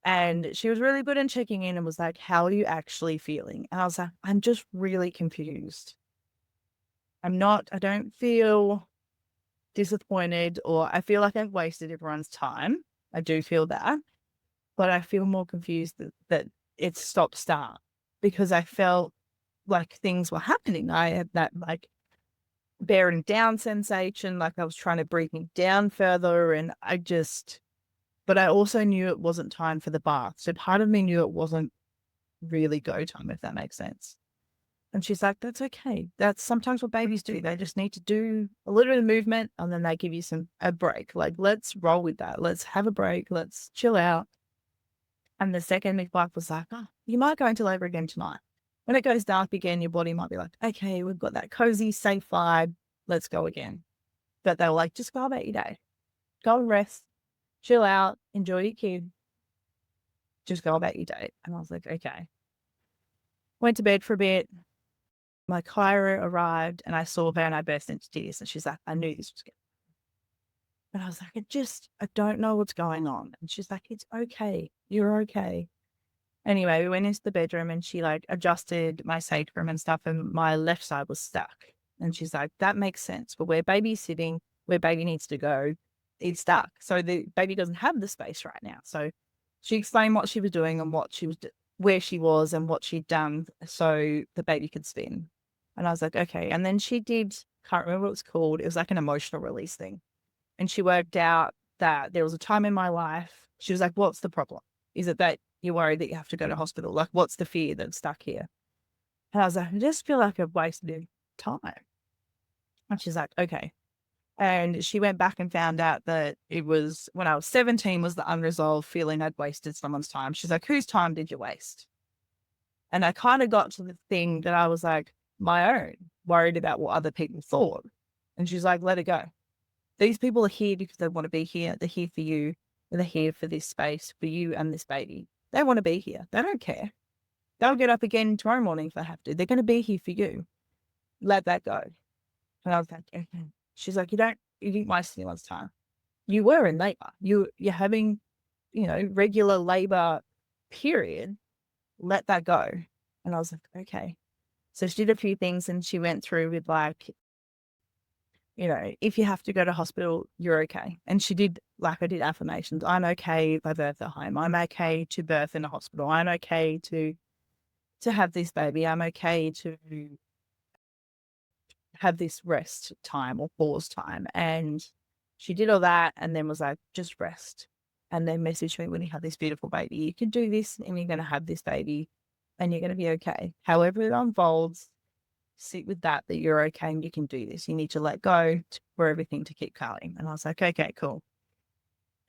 Speaker 2: And she was really good in checking in and was like, how are you actually feeling? And I was like, I'm just really confused. I don't feel disappointed or I feel like I've wasted everyone's time. I do feel that, but I feel more confused that it's stop start because I felt like things were happening. I had that like bearing down sensation, like I was trying to breathe me down further. And but I also knew it wasn't time for the bath. So part of me knew it wasn't really go time, if that makes sense. And she's like, that's okay. That's sometimes what babies do. They just need to do a little bit of movement and then they give you a break. Like, let's roll with that. Let's have a break. Let's chill out. And the second midwife was like, oh, you might go into labor again tonight. When it goes dark again, your body might be like, okay, we've got that cozy, safe vibe. Let's go again. But they were like, just go about your day. Go and rest, chill out, enjoy your kid. Just go about your day. And I was like, okay. Went to bed for a bit. My chiro arrived and I saw her and I burst into tears. And she's like, I knew this was going to. But I was like, I don't know what's going on. And she's like, it's okay. You're okay. Anyway, we went into the bedroom and she like adjusted my sacrum and stuff and my left side was stuck. And she's like, that makes sense. But where baby's sitting, where baby needs to go, it's stuck. So the baby doesn't have the space right now. So she explained what she was doing and where she was and what she'd done so the baby could spin. And I was like, okay. And then can't remember what it was called. It was like an emotional release thing. And she worked out that there was a time in my life. She was like, what's the problem? Is it that you're worried that you have to go to hospital? Like, what's the fear that's stuck here? And I was like, I just feel like I've wasted time. And she's like, okay. And she went back and found out that it was when I was 17 was the unresolved feeling I'd wasted someone's time. She's like, whose time did you waste? And I kind of got to the thing that I was like, my own, worried about what other people thought. And she's like, let it go. These people are here because they want to be here. They're here for you. They're here for this space, for you and this baby. They want to be here. They don't care. They'll get up again tomorrow morning if they have to. They're going to be here for you. Let that go. And I was like, okay. She's like, you didn't waste anyone's time. You were in labor. You're having, regular labor period. Let that go. And I was like, okay. So she did a few things and she went through with like, if you have to go to hospital, you're okay. And she did, like I did affirmations. I'm okay if I birth at home. I'm okay to birth in a hospital. I'm okay to have this baby. I'm okay to have this rest time or pause time. And she did all that and then was like, just rest. And then messaged me when you have this beautiful baby, you can do this and you're going to have this baby and you're going to be okay. However it unfolds, sit with that you're okay and you can do this. You need to let go for everything to keep going. And I was like, okay, cool.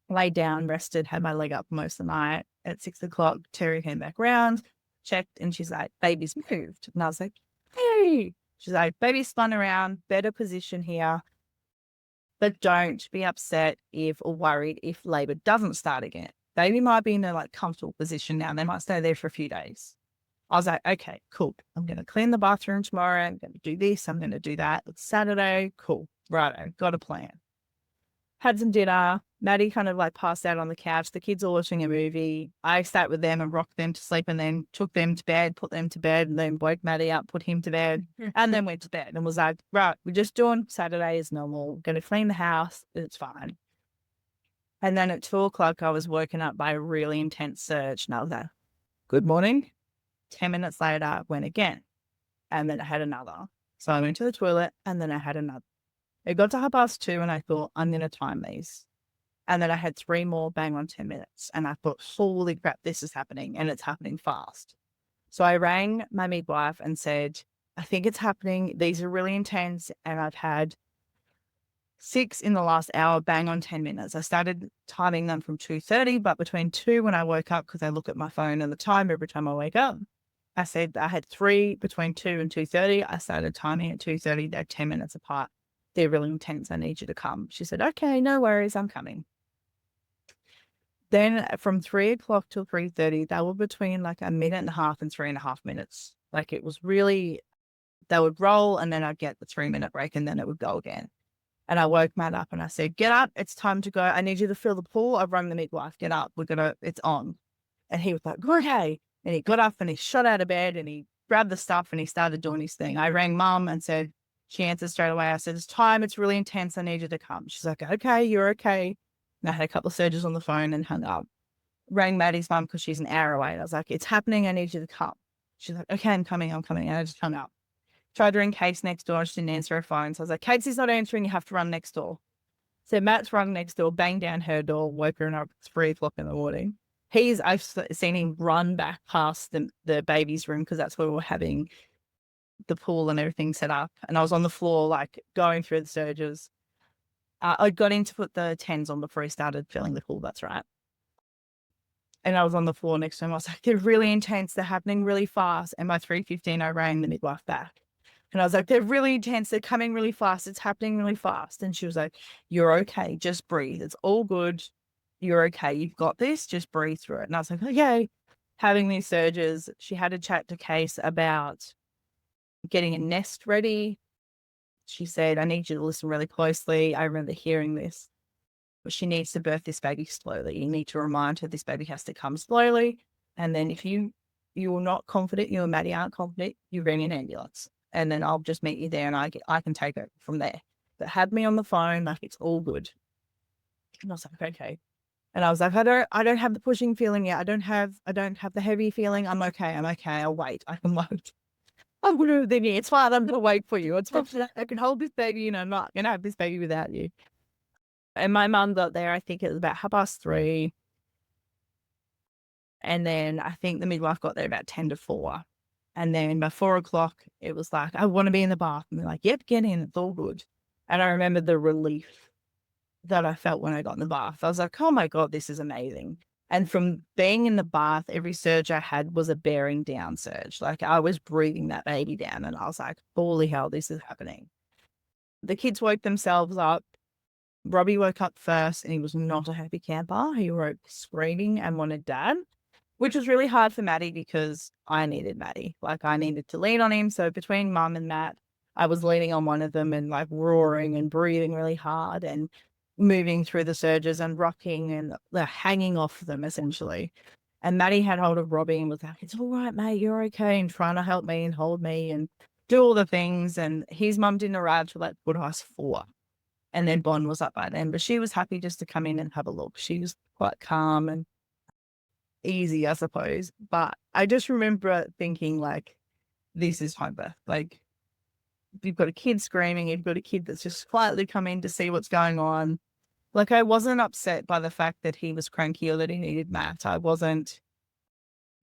Speaker 2: Laid down, rested, had my leg up most of the night. At 6 o'clock, Terry came back round, checked, and she's like, baby's moved. And I was like, hey. She's like, baby's spun around, better position here. But don't be upset or worried if labor doesn't start again. Baby might be in a like comfortable position now. They might stay there for a few days. I was like, okay, cool. I'm going to clean the bathroom tomorrow. I'm going to do this. I'm going to do that. It's Saturday. Cool. Righto. Got a plan. Had some dinner. Maddie kind of like passed out on the couch. The kids are watching a movie. I sat with them and rocked them to sleep and then took them to bed, put them to bed, and then woke Maddie up, put him to bed, and then went to bed and was like, right, we're just doing Saturday as normal. Going to clean the house. It's fine. And then at 2 o'clock, I was woken up by a really intense surge. And I was like, good morning. 10 minutes later, went again. And then I had another. So I went to the toilet and then I had another. It got to 2:30 and I thought, I'm going to time these. And then I had 3 more bang on 10 minutes. And I thought, holy crap, this is happening and it's happening fast. So I rang my midwife and said, I think it's happening. These are really intense. And I've had 6 in the last hour, bang on 10 minutes. I started timing them from 2:30, but between 2 when I woke up, because I look at my phone and the time every time I wake up, I said I had 3 between 2 and 2:30. I started timing at 2:30. They're 10 minutes apart. They're really intense. I need you to come. She said, okay, no worries. I'm coming. Then from 3 o'clock till 3:30, they were between like a minute and a half and 3.5 minutes. Like it was really, they would roll and then I'd get the 3-minute break and then it would go again. And I woke Matt up and I said, get up. It's time to go. I need you to fill the pool. I've rung the midwife. Get up. It's on. And he was like, okay. And he got up and he shot out of bed and he grabbed the stuff and he started doing his thing. I rang mum and said, she answered straight away. I said, it's time. It's really intense. I need you to come. She's like, okay, you're okay. And I had a couple of surgeons on the phone and hung up. Rang Maddie's mum because she's an hour away. And I was like, it's happening. I need you to come. She's like, okay, I'm coming. And I just hung up. Tried to ring Kate's next door. She didn't answer her phone. So I was like, Kate's not answering. You have to run next door. So Matt's rung next door, banged down her door, woke her up at 3 o'clock in the morning. I've seen him run back past the baby's room because that's where we were having the pool and everything set up. And I was on the floor, like going through the surges. I got in to put the tens on before he started filling the pool. That's right. And I was on the floor next to him. I was like, they're really intense. They're happening really fast. And by 3:15, I rang the midwife back. And I was like, they're really intense. They're coming really fast. It's happening really fast. And she was like, you're okay. Just breathe. It's all good. You're okay. You've got this. Just breathe through it. And I was like, okay. Having these surges, she had a chat to Case about getting a nest ready. She said, I need you to listen really closely. I remember hearing this. But she needs to birth this baby slowly. You need to remind her this baby has to come slowly. And then if you're not confident, you and Maddie aren't confident, you ring an ambulance. And then I'll just meet you there and I can take it from there. But have me on the phone, like it's all good. And I was like, okay. And I was like, I don't have the pushing feeling yet. I don't have the heavy feeling. I'm okay. I'll wait. I can wait. I'm gonna then it's fine. I'm gonna wait for you. It's fine. I can hold this baby, I'm not gonna have this baby without you. And my mum got there, I think it was about 3:30. And then I think the midwife got there about 10 to 4. And then by 4 o'clock, it was like, I want to be in the bath. And they're like, yep, get in. It's all good. And I remember the relief that I felt when I got in the bath. I was like, oh my God, this is amazing. And from being in the bath, every surge I had was a bearing down surge. Like I was breathing that baby down and I was like, holy hell, this is happening. The kids woke themselves up. Robbie woke up first and he was not a happy camper. He woke screaming and wanted dad. which was really hard for Maddie because I needed Maddie. Like, I needed to lean on him. So between Mum and Matt, I was leaning on one of them and like roaring and breathing really hard and moving through the surges and rocking and hanging off them essentially. And Maddie had hold of Robbie and was like, "It's all right, mate. You're okay." And trying to help me and hold me and do all the things. And his mum didn't arrive till like 4:04. And then Bond was up by then, but she was happy just to come in and have a look. She was quite calm and easy, I suppose. But I just remember thinking, like, this is Homebirth. Like, you've got a kid screaming, you've got a kid that's just quietly come in to see what's going on. Like, I wasn't upset by the fact that he was cranky or that he needed Matt. I wasn't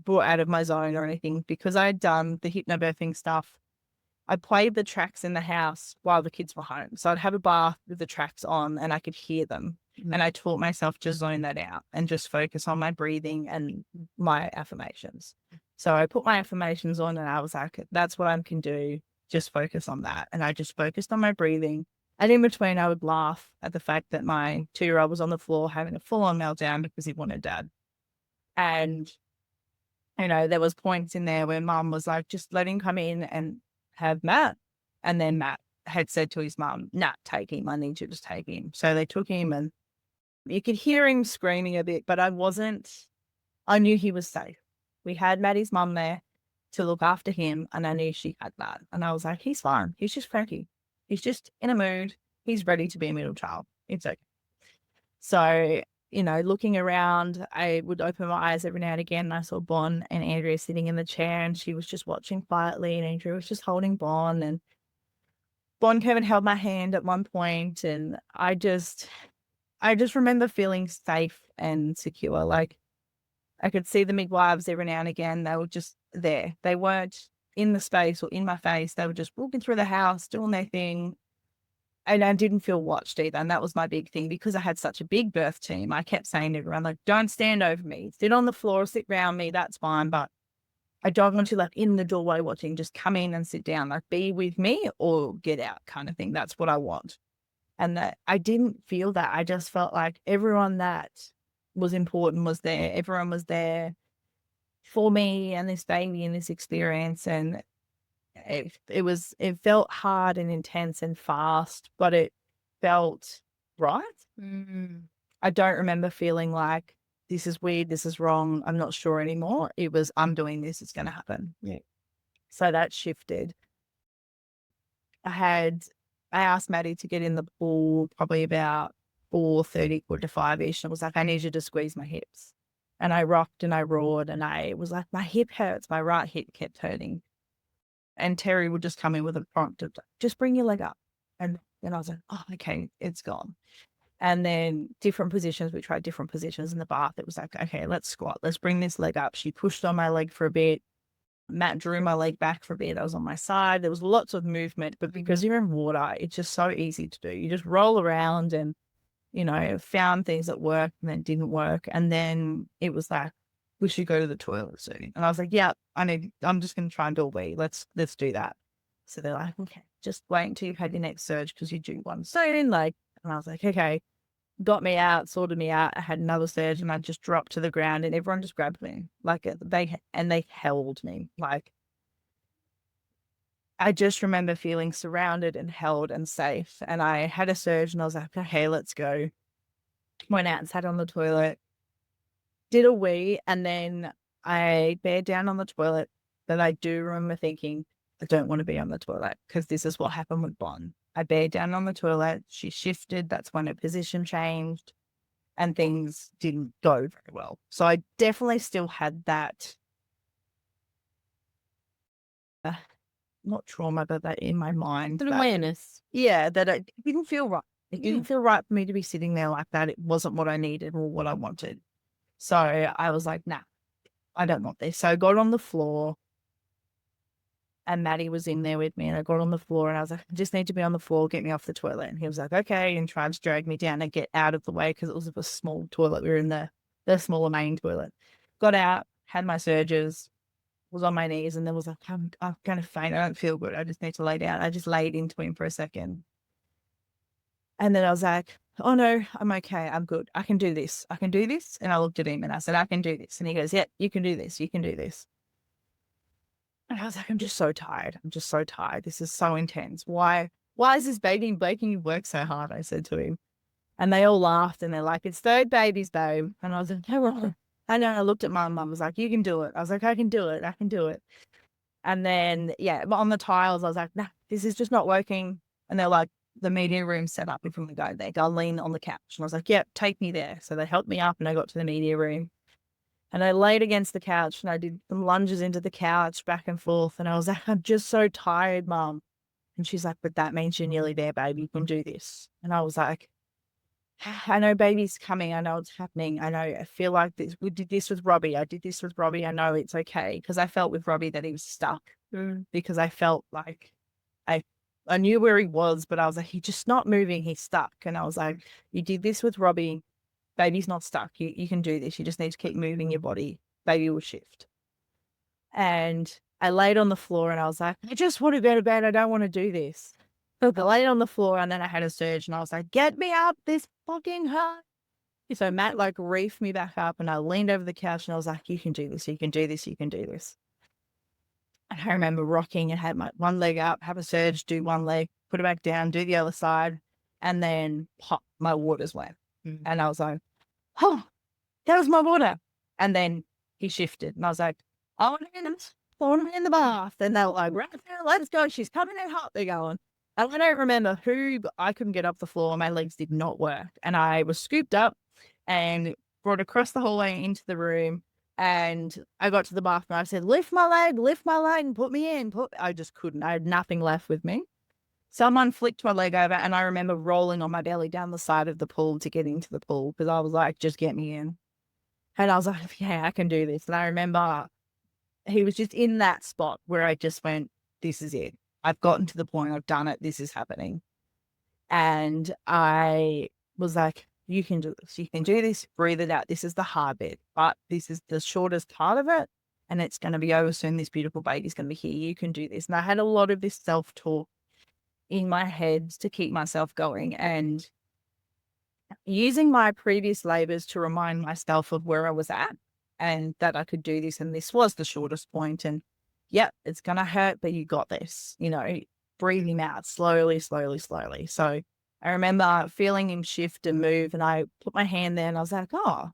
Speaker 2: brought out of my zone or anything because I had done the hypnobirthing stuff. I played the tracks in the house while the kids were home. So I'd have a bath with the tracks on and I could hear them. And I taught myself to zone that out and just focus on my breathing and my affirmations. So I put my affirmations on and I was like, that's what I can do. Just focus on that. And I just focused on my breathing. And in between, I would laugh at the fact that my 2-year-old was on the floor having a full-on meltdown because he wanted dad. And, there was points in there where Mum was like, just let him come in and have Matt. And then Matt had said to his mum, "Nah, take him. I need you to take him." So they took him and you could hear him screaming a bit, but I knew he was safe. We had Maddie's mum there to look after him and I knew she had that. And I was like, he's fine. He's just cranky. He's just in a mood. He's ready to be a middle child. It's okay. So, looking around, I would open my eyes every now and again and I saw Bon and Andrea sitting in the chair and she was just watching quietly and Andrea was just holding Bon and Bon came and held my hand at one point and I just remember feeling safe and secure. Like, I could see the midwives every now and again. They were just there. They weren't in the space or in my face. They were just walking through the house, doing their thing. And I didn't feel watched either. And that was my big thing because I had such a big birth team. I kept saying to everyone, like, don't stand over me. Sit on the floor, sit around me. That's fine. But I don't want you like in the doorway watching. Just come in and sit down. Like, be with me or get out kind of thing. That's what I want. And that I didn't feel that. I just felt like everyone that was important was there. Everyone was there for me and this baby and this experience. And it felt hard and intense and fast, but it felt right. I don't remember feeling like this is weird, this is wrong, I'm not sure anymore. It was, I'm doing this, it's going to happen. Yeah. So that shifted. I asked Maddie to get in the pool probably about 4:30, 4:45-ish. I was like, I need you to squeeze my hips. And I rocked and I roared and I was like, my hip hurts. My right hip kept hurting. And Terry would just come in with a prompt of, just bring your leg up. And then I was like, oh, okay, it's gone. And then different positions, we tried different positions in the bath. It was like, okay, let's squat. Let's bring this leg up. She pushed on my leg for a bit. Matt drew my leg back for a bit. I was on my side. There was lots of movement, but because you're in water, it's just so easy to do. You just roll around and, found things that worked and then didn't work. And then it was like, we should go to the toilet soon. And I was like, yeah, I'm just going to try and do a wee. Let's do that. So they're like, okay, just wait until you've had your next surge because you do one soon. And I was like, okay, got me out, sorted me out. I had another surge and I just dropped to the ground and everyone just grabbed me. They held me. Like, I just remember feeling surrounded and held and safe. And I had a surge and I was like, okay, let's go. Went out and sat on the toilet, did a wee, and then I bared down on the toilet. But I do remember thinking, I don't want to be on the toilet because this is what happened with Bon. I bared down on the toilet. She shifted. That's when her position changed and things didn't go very well. So I definitely still had that, not trauma, but that in my mind.
Speaker 1: The awareness.
Speaker 2: Yeah, that it didn't feel right. It didn't feel right for me to be sitting there like that. It wasn't what I needed or what I wanted. So I was like, nah, I don't want this. So I got on the floor and Maddie was in there with me and I got on the floor and I was like, I just need to be on the floor, get me off the toilet. And he was like, okay, and tried to drag me down and get out of the way because it was a small toilet. We were in the smaller main toilet. Got out, had my surges, was on my knees and then was like, I'm kind of faint. I don't feel good. I just need to lay down. I just laid into him for a second. And then I was like, oh no, I'm okay. I'm good. I can do this. I can do this. And I looked at him and I said, I can do this. And he goes, yeah, you can do this. You can do this. And I was like, I'm just so tired. I'm just so tired. This is so intense. Why is this baby making you work so hard? I said to him. And they all laughed and they're like, it's third babies, babe. And I was like, no. And then I looked at my mum, was like, you can do it. I was like, I can do it. I can do it. And then, yeah, on the tiles, I was like, nah, this is just not working. And they're like, the media room set up. If we want to go there, go lean on the couch. And I was like, yep, take me there. So they helped me up and I got to the media room. And I laid against the couch and I did some lunges into the couch back and forth. And I was like, I'm just so tired, mum. And she's like, but that means you're nearly there, baby. You can do this. And I was like, I know baby's coming. I know it's happening. I know, I feel like this. We did this with Robbie. I did this with Robbie. I know it's okay. Because I felt with Robbie that he was stuck. Because I felt like I I knew where he was, but I was like, he's just not moving. He's stuck. And I was like, you did this with Robbie. Baby's not stuck. You can do this. You just need to keep moving your body. Baby will shift. And I laid on the floor and I was like, I just want to go to bed. I don't want to do this. I laid on the floor and then I had a surge and I was like, get me up. This fucking hurt. So Matt like reefed me back up and I leaned over the couch and I was like, you can do this. You can do this. You can do this. And I remember rocking and had my one leg up, have a surge, do one leg, put it back down, do the other side, and then pop, my waters went. And I was like, oh, that was my water. And then he shifted and I was like, I want to in the bath. And they were like, right now, let's go. She's coming in hot. They're going. And I don't remember who, but I couldn't get off the floor. My legs did not work. And I was scooped up and brought across the hallway into the room. And I got to the bathroom. I said, lift my leg, and put me in. I just couldn't. I had nothing left with me. Someone flicked my leg over and I remember rolling on my belly down the side of the pool to get into the pool because I was like, just get me in. And I was like, yeah, I can do this. And I remember he was just in that spot where I just went, this is it. I've gotten to the point. I've done it. This is happening. And I was like, you can do this. You can do this. Breathe it out. This is the hard bit, but this is the shortest part of it. And it's going to be over soon. This beautiful baby's going to be here. You can do this. And I had a lot of this self-talk in my head to keep myself going and using my previous labors to remind myself of where I was at and that I could do this. And this was the shortest point. And yeah, it's going to hurt, but you got this, breathing out slowly, slowly, slowly. So I remember feeling him shift and move and I put my hand there and I was like, oh,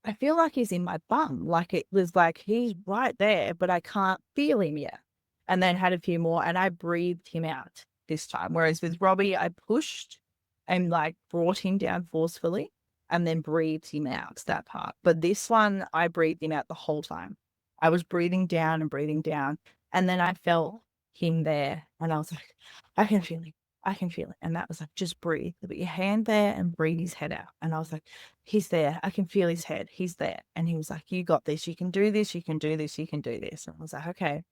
Speaker 2: I feel like he's in my bum. Like it was like he's right there, but I can't feel him yet. And then had a few more and I breathed him out this time. Whereas with Robbie, I pushed and like brought him down forcefully and then breathed him out, that part. But this one, I breathed him out the whole time. I was breathing down and breathing down. And then I felt him there and I was like, I can feel him. I can feel it. And that was like, just breathe. Put your hand there and breathe his head out. And I was like, he's there. I can feel his head. He's there. And he was like, you got this. You can do this. You can do this. You can do this. And I was like, okay.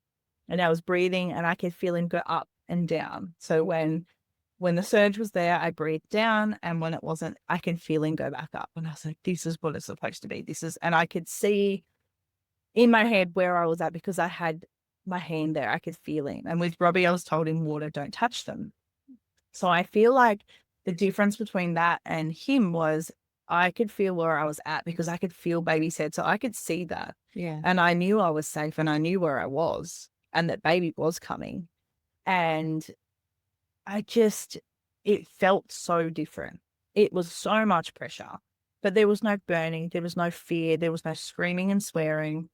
Speaker 2: And I was breathing and I could feel him go up and down. So when the surge was there, I breathed down. And when it wasn't, I can feel him go back up. And I was like, this is what it's supposed to be. And I could see in my head where I was at because I had my hand there. I could feel him. And with Robbie, I was told in water, don't touch them. So I feel like the difference between that and him was I could feel where I was at because I could feel baby's head. So I could see that.
Speaker 1: Yeah.
Speaker 2: And I knew I was safe and I knew where I was and that baby was coming. And it felt so different. It was so much pressure, but there was no burning. There was no fear. There was no screaming and swearing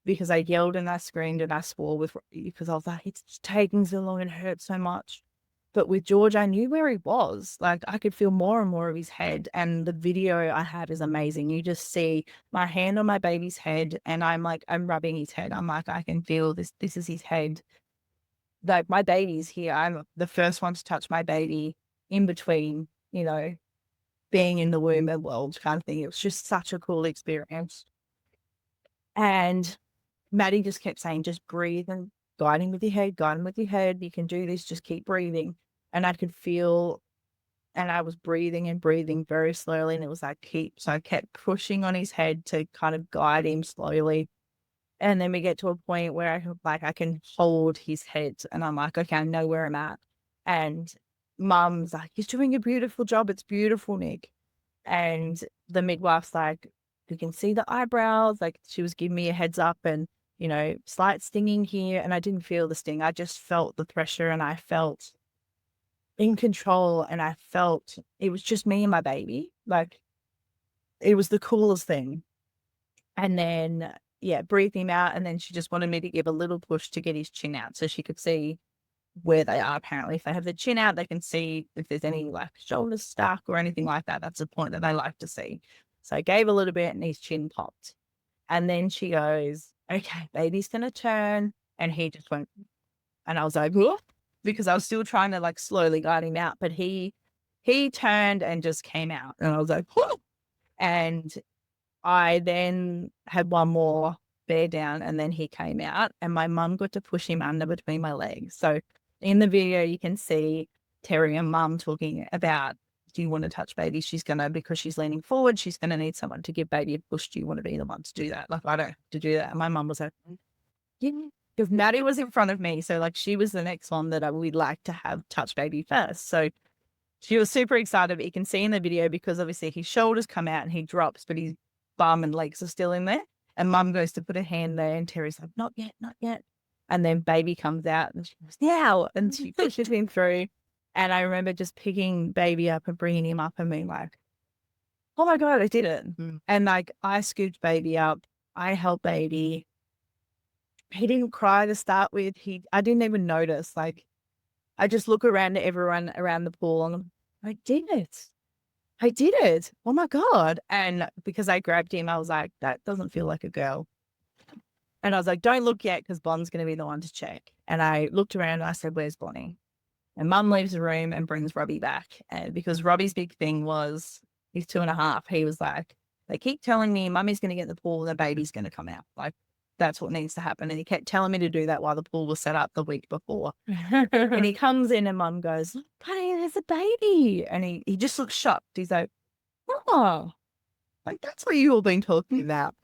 Speaker 2: because I yelled and I screamed and I swore because I was like, it's taking so long and it hurts so much. But with George, I knew where he was. Like I could feel more and more of his head. And the video I have is amazing. You just see my hand on my baby's head and I'm rubbing his head. I'm like, I can feel this. This is his head. Like my baby's here. I'm the first one to touch my baby in between, being in the womb and world kind of thing. It was just such a cool experience. And Maddie just kept saying, just breathe and guide him with your head, guide him with your head. You can do this. Just keep breathing. And I could feel, and I was breathing and breathing very slowly. And it was like, so I kept pushing on his head to kind of guide him slowly. And then we get to a point where I can hold his head and I'm like, okay, I know where I'm at. And mum's like, "He's doing a beautiful job. It's beautiful, Nic." And the midwife's like, "You can see the eyebrows." Like, she was giving me a heads up and, slight stinging here. And I didn't feel the sting. I just felt the pressure and I felt in control and I felt it was just me and my baby. Like, it was the coolest thing. And then, yeah, breathed him out. And then she just wanted me to give a little push to get his chin out so she could see where they are. Apparently, if they have their chin out, they can see if there's any like shoulders stuck or anything like that. That's the point that they like to see. So I gave a little bit and his chin popped. And then she goes, "Okay, baby's going to turn." And he just went, and I was like, "Whoop," because I was still trying to like slowly guide him out. But he turned and just came out. And I was like, "Whoop." And I then had one more bear down and then he came out and my mum got to push him under between my legs. So in the video, you can see Terry and mum talking about, do you want to touch baby? She's going to, because she's leaning forward, she's going to need someone to give baby a push. Do you want to be the one to do that? Like, I don't have to do that. And my mum was like, yeah, because Maddie was in front of me. So like she was the next one that I would like to have touch baby first. So she was super excited. But you can see in the video because obviously his shoulders come out and he drops, but his bum and legs are still in there. And mum goes to put her hand there and Terry's like, "Not yet, not yet." And then baby comes out and she goes, "Now." And she pushes him through. And I remember just picking baby up and bringing him up and being like, "Oh my God, I did it." And like I scooped baby up. I held baby. He didn't cry to start with. I didn't even notice. Like I just look around at everyone around the pool and I did it. I did it. Oh my God. And because I grabbed him, I was like, "That doesn't feel like a girl." And I was like, "Don't look yet because Bond's going to be the one to check." And I looked around and I said, "Where's Bonnie?" And mum leaves the room and brings Robbie back. And because Robbie's big thing was he's 2.5, he was like, "They keep telling me mummy's going to get in the pool and the baby's going to come out. Like, that's what needs to happen." And he kept telling me to do that while the pool was set up the week before. And he comes in and mum goes, "Look, honey, there's a baby." And he just looks shocked. He's like, "Oh, like that's what you all been talking about."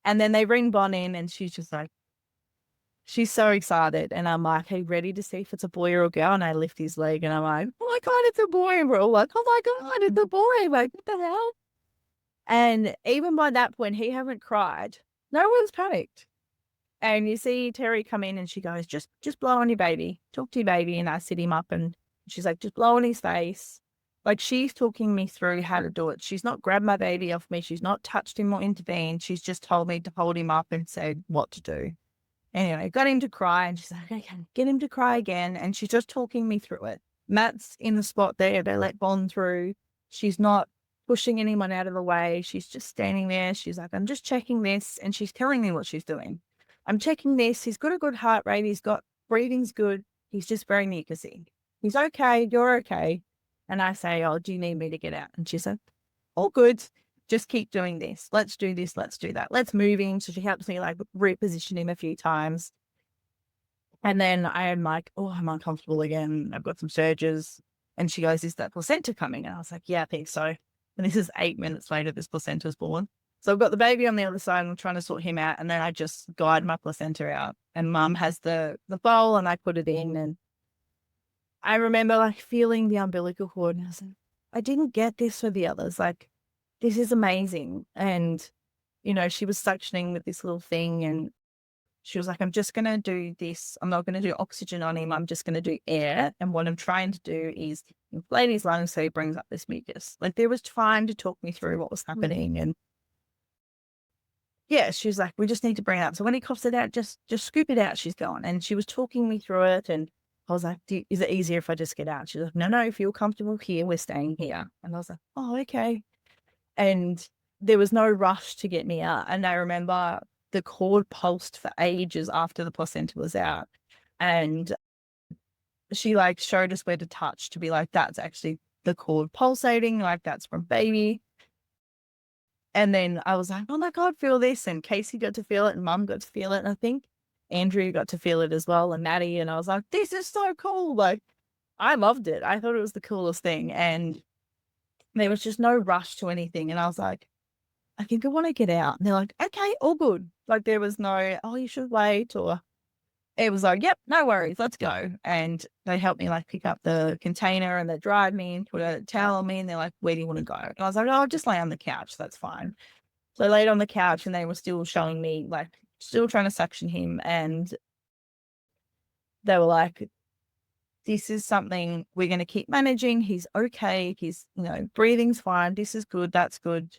Speaker 2: And then they bring Bon in and she's just like, she's so excited. And I'm like, "Hey, ready to see if it's a boy or a girl?" And I lift his leg and I'm like, "Oh my God, it's a boy." And we're all like, "Oh my God, it's a boy." Like, what the hell? And even by that point, he hadn't cried. No one's panicked. And you see Terry come in and she goes, just blow on your baby. Talk to your baby." And I sit him up and she's like, "Just blow on his face." Like she's talking me through how to do it. She's not grabbed my baby off me. She's not touched him or intervened. She's just told me to hold him up and said what to do. Anyway, got him to cry and she's like, "Okay, get him to cry again." And she's just talking me through it. Matt's in the spot there. They let Bond through. She's not pushing anyone out of the way. She's just standing there. She's like, "I'm just checking this." And she's telling me what she's doing. "I'm checking this. He's got a good heart rate. He's got breathing's good. He's just very mucusy. He's okay. You're okay." And I say, "Oh, do you need me to get out?" And she said, "All good. Just keep doing this. Let's do this. Let's do that. Let's move him." So she helps me like reposition him a few times. And then I am like, "Oh, I'm uncomfortable again. I've got some surges." And she goes, "Is that placenta coming?" And I was like, "Yeah, I think so." And this is 8 minutes later, this placenta's born. So I've got the baby on the other side and I'm trying to sort him out. And then I just guide my placenta out and mum has the bowl and I put it in. And I remember like feeling the umbilical cord and I was like, I didn't get this for the others. Like, this is amazing. And, she was suctioning with this little thing and she was like, "I'm just going to do this. I'm not going to do oxygen on him. I'm just going to do air. And what I'm trying to do is inflate his lungs so he brings up this mucus." Like there was trying to talk me through what was happening. And yeah, she was like, "We just need to bring it up. So when he coughs it out, just scoop it out." She's going. And she was talking me through it. And I was like, "Is it easier if I just get out?" She's like, "No, if you're comfortable here, we're staying here." And I was like, "Oh, okay." And there was no rush to get me out. And I remember the cord pulsed for ages after the placenta was out. And she like showed us where to touch to be like, "That's actually the cord pulsating. Like that's from baby." And then I was like, "Oh my God, feel this." And Casey got to feel it and mum got to feel it. And I think Andrew got to feel it as well and Maddie. And I was like, "This is so cool." Like I loved it. I thought it was the coolest thing. And there was just no rush to anything. And I was like, "I think I want to get out." And they're like, "Okay, all good." Like there was no, "Oh, you should wait," or it was like, yep, no worries, let's go. And they helped me like pick up the container and they dried me and put a towel on me and they're like, where do you want to go? And I was like, oh, I'll just lay on the couch. That's fine. So I laid on the couch and they were still showing me, like, still trying to suction him. And they were like, this is something we're going to keep managing. He's okay. He's, breathing's fine. This is good. That's good.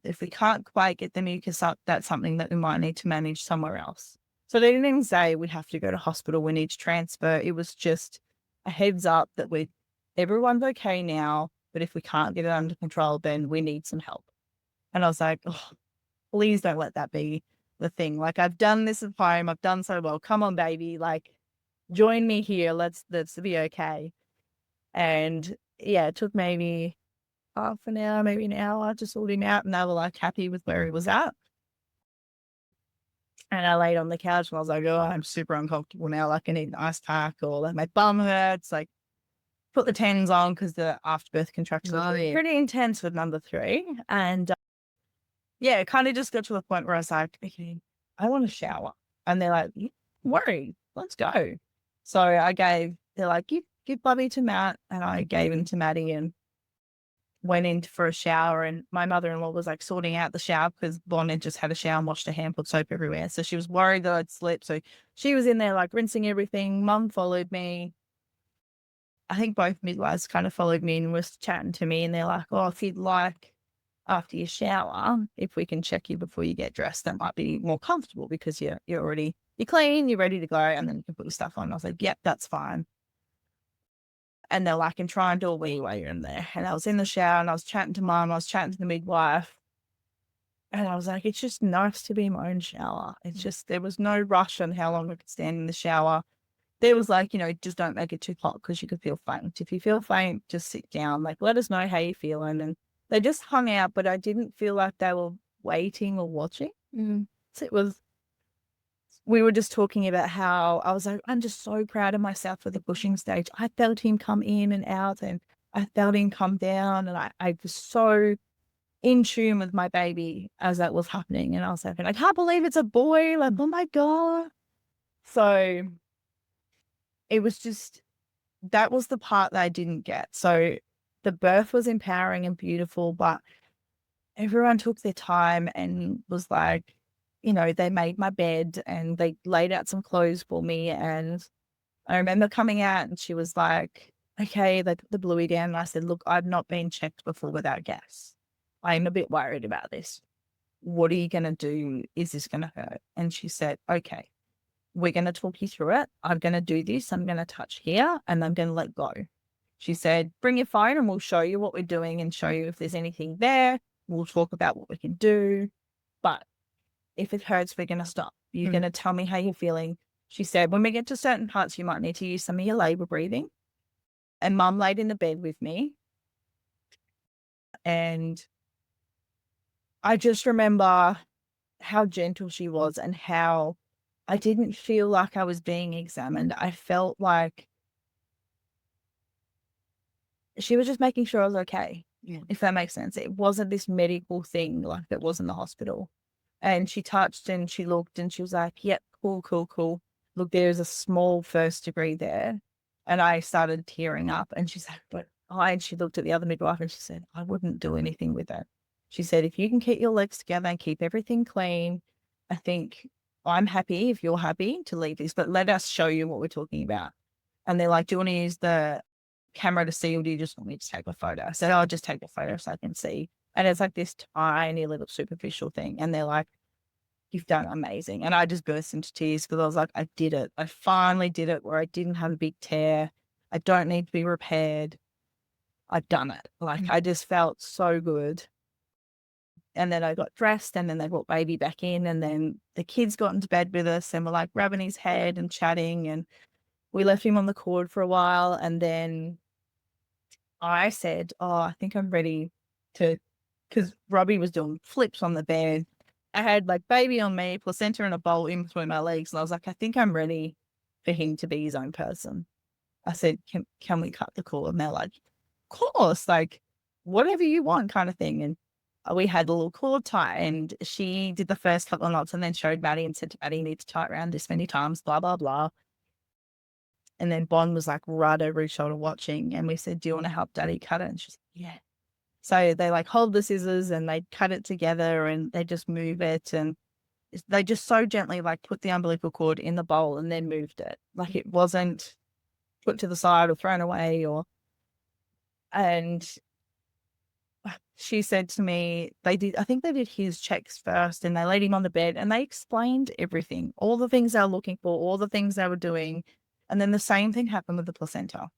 Speaker 2: If we can't quite get the mucus up, that's something that we might need to manage somewhere else. So they didn't even say we have to go to hospital, we need to transfer. It was just a heads up that everyone's okay now, but if we can't get it under control, then we need some help. And I was like, oh, please don't let that be the thing. Like, I've done this at home. I've done so well. Come on, baby. Like, join me here. Let's be okay. And yeah, it took maybe half an hour, maybe an hour to sort him out. And they were like happy with where he was at. And I laid on the couch and I was like, oh, I'm super uncomfortable now. Like, I need an ice pack, or like my bum hurts. Like, put the TENS on because the afterbirth contractions were pretty intense with number 3. And yeah, it kind of just got to the point where I was like, okay, I want to shower. And they're like, don't worry, let's go. So they're like, give Bubby to Matt. And I gave him to Maddie and went in for a shower. And my mother-in-law was like sorting out the shower because Bon had just had a shower and washed her hand, put soap everywhere. So she was worried that I'd slip. So she was in there like rinsing everything. Mum followed me. I think both midwives kind of followed me and was chatting to me. And they're like, oh, if you'd like, after your shower, if we can check you before you get dressed, that might be more comfortable because you're clean, you're ready to go, and then you can put your stuff on. I was like, yep, that's fine. And they're like, and try and do a wee while you're in there. And I was in the shower and I was chatting to Mum, I was chatting to the midwife. And I was like, it's just nice to be in my own shower. It's just, there was no rush on how long I could stand in the shower. There was like, just don't make it too hot because you could feel faint. If you feel faint, just sit down. Like, let us know how you're feeling. And they just hung out, but I didn't feel like they were waiting or watching. So we were just talking about how I was like, I'm just so proud of myself for the pushing stage. I felt him come in and out and I felt him come down. And I was so in tune with my baby as that was happening. And I was like, I can't believe it's a boy. Like, oh my God. So it was just, that was the part that I didn't get. So the birth was empowering and beautiful, but everyone took their time and was like, they made my bed and they laid out some clothes for me. And I remember coming out and she was like, okay, they put the bluey down. And I said, look, I've not been checked before without gas. I'm a bit worried about this. What are you going to do? Is this going to hurt? And she said, okay, we're going to talk you through it. I'm going to do this. I'm going to touch here and I'm going to let go. She said, bring your phone and we'll show you what we're doing and show you if there's anything there. We'll talk about what we can do. But if it hurts, we're going to stop. You're going to tell me how you're feeling. She said, when we get to certain parts, you might need to use some of your labor breathing. And Mum laid in the bed with me. And I just remember how gentle she was and how I didn't feel like I was being examined. I felt like she was just making sure I was okay, if that makes sense. It wasn't this medical thing like it was in the hospital. And she touched and she looked and she was like, yep, cool. Look, there's a small 1st degree there. And I started tearing up and she's like, but and she looked at the other midwife and she said, I wouldn't do anything with it. She said, if you can keep your legs together and keep everything clean, I think I'm happy if you're happy to leave this, but let us show you what we're talking about. And they're like, do you want to use the camera to see or do you just want me to take a photo? I said, I'll just take a photo so I can see. And it's like this tiny little superficial thing. And they're like, you've done amazing. And I just burst into tears because I was like, I did it. I finally did it where I didn't have a big tear. I don't need to be repaired. I've done it. Like, I just felt so good. And then I got dressed and then they brought baby back in and then the kids got into bed with us and were like rubbing his head and chatting and we left him on the cord for a while. And then I said, oh, I think I'm ready to, because Robbie was doing flips on the bed. I had like baby on me, placenta in a bowl in between my legs. And I was like, I think I'm ready for him to be his own person. I said, can we cut the cord? And they're like, of course, like whatever you want kind of thing. And we had a little cord tie, and she did the first couple of knots and then showed Maddie and said to Maddie, you need to tie it around this many times, blah, blah, blah. And then Bon was like right over his shoulder watching, and we said, do you want to help Daddy cut it? And she's like, yeah. So they like hold the scissors and they cut it together and they just move it, and they just so gently like put the umbilical cord in the bowl and then moved it. Like it wasn't put to the side or thrown away and she said to me, I think they did his checks first, and they laid him on the bed and they explained everything, all the things they were looking for, all the things they were doing. And then the same thing happened with the placenta.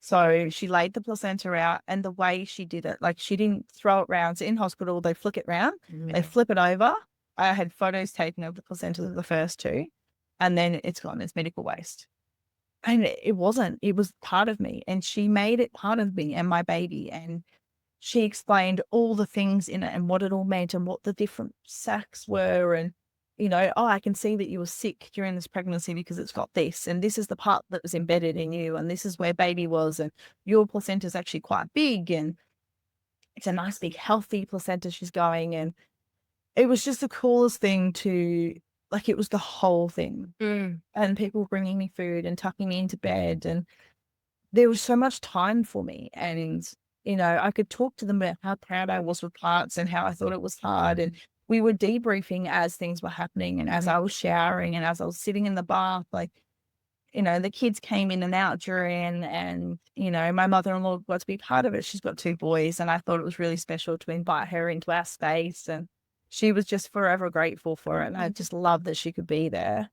Speaker 2: So she laid the placenta out, and the way she did it, like she didn't throw it round. So in hospital, they flick it round, they flip it over. I had photos taken of the placenta of the first two, and then it's gone. It's medical waste. And it wasn't. It was part of me, and she made it part of me and my baby. And she explained all the things in it and what it all meant and what the different sacs were. And, you know, oh, I can see that you were sick during this pregnancy because it's got this, and this is the part that was embedded in you, and this is where baby was, and your placenta is actually quite big, and it's a nice big healthy placenta she's going. And it was just the coolest thing to, like, it was the whole thing. And people bringing me food and tucking me into bed, and there was so much time for me. And, you know, I could talk to them about how proud I was with parts and how I thought it was hard. And we were debriefing as things were happening, and as I was showering and as I was sitting in the bath, like, you know, the kids came in and out during, and, you know, my mother-in-law got to be part of it. She's got 2 boys, and I thought it was really special to invite her into our space, and she was just forever grateful for it. And I just love that she could be there.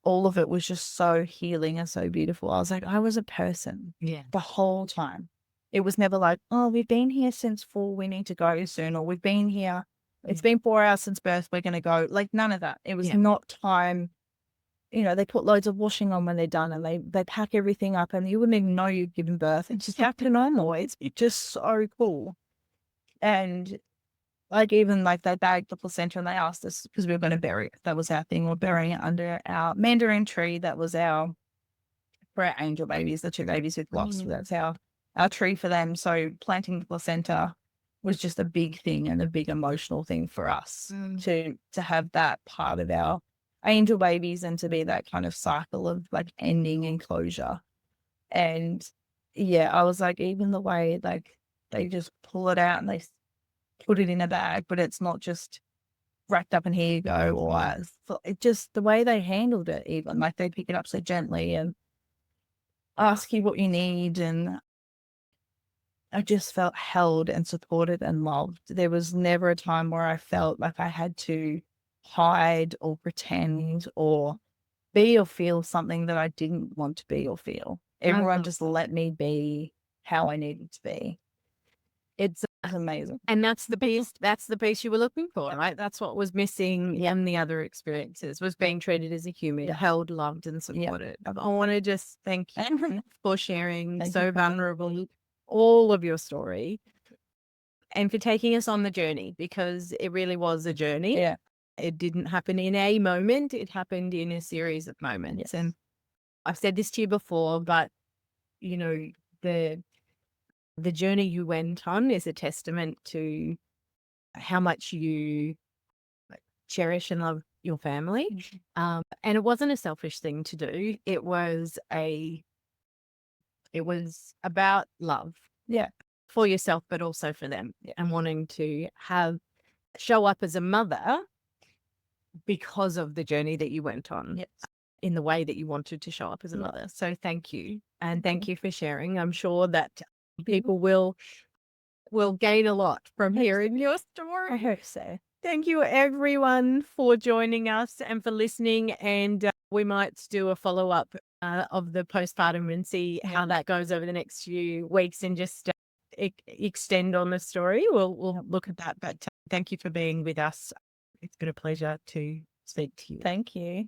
Speaker 2: All of it was just so healing and so beautiful. I was like, I was a person the whole time. It was never like, oh, we've been here since 4, we need to go soon, or we've been here, it's been 4 hours since birth, we're going to go. Like, none of that. It was not time. You know, they put loads of washing on when they're done, and they pack everything up, and you wouldn't even know you'd given birth. It's just back to normal. It's just so cool. And like, even like they bagged the placenta and they asked us, because we were going to bury it. That was our thing. We're burying it under our mandarin tree. That was for our angel babies, the 2 babies we've lost. That's our tree for them. So planting the placenta was just a big thing and a big emotional thing for us to have that part of our angel babies, and to be that kind of cycle of like ending and closure. And yeah, I was like, even the way like they just pull it out and they put it in a bag, but it's not just wrapped up and here you go, or it just the way they handled it, even like they pick it up so gently and ask you what you need. And I just felt held and supported and loved. There was never a time where I felt like I had to hide or pretend or be or feel something that I didn't want to be or feel. Everyone just let me be how I needed to be. It's amazing.
Speaker 1: And that's the piece you were looking for, right? That's what was missing in the other experiences, was being treated as a human, held, loved, and supported. I want to just thank you for sharing so vulnerable all of your story, and for taking us on the journey, because it really was a journey.
Speaker 2: Yeah.
Speaker 1: It didn't happen in a moment. It happened in a series of moments.
Speaker 2: Yes.
Speaker 1: And I've said this to you before, but, you know, the journey you went on is a testament to how much you cherish and love your family. And it wasn't a selfish thing to do. It was about love.
Speaker 2: Yeah.
Speaker 1: For yourself, but also for them, and wanting to show up as a mother because of the journey that you went on.
Speaker 2: Yes.
Speaker 1: In the way that you wanted to show up as a mother. So thank you. And thank you for sharing. I'm sure that people will gain a lot from hearing your story.
Speaker 2: I hope so.
Speaker 1: Thank you, everyone, for joining us and for listening. And we might do a follow-up of the postpartum and see how that goes over the next few weeks, and just extend on the story. We'll look at that. But thank you for being with us. It's been a pleasure to speak to you.
Speaker 2: Thank you.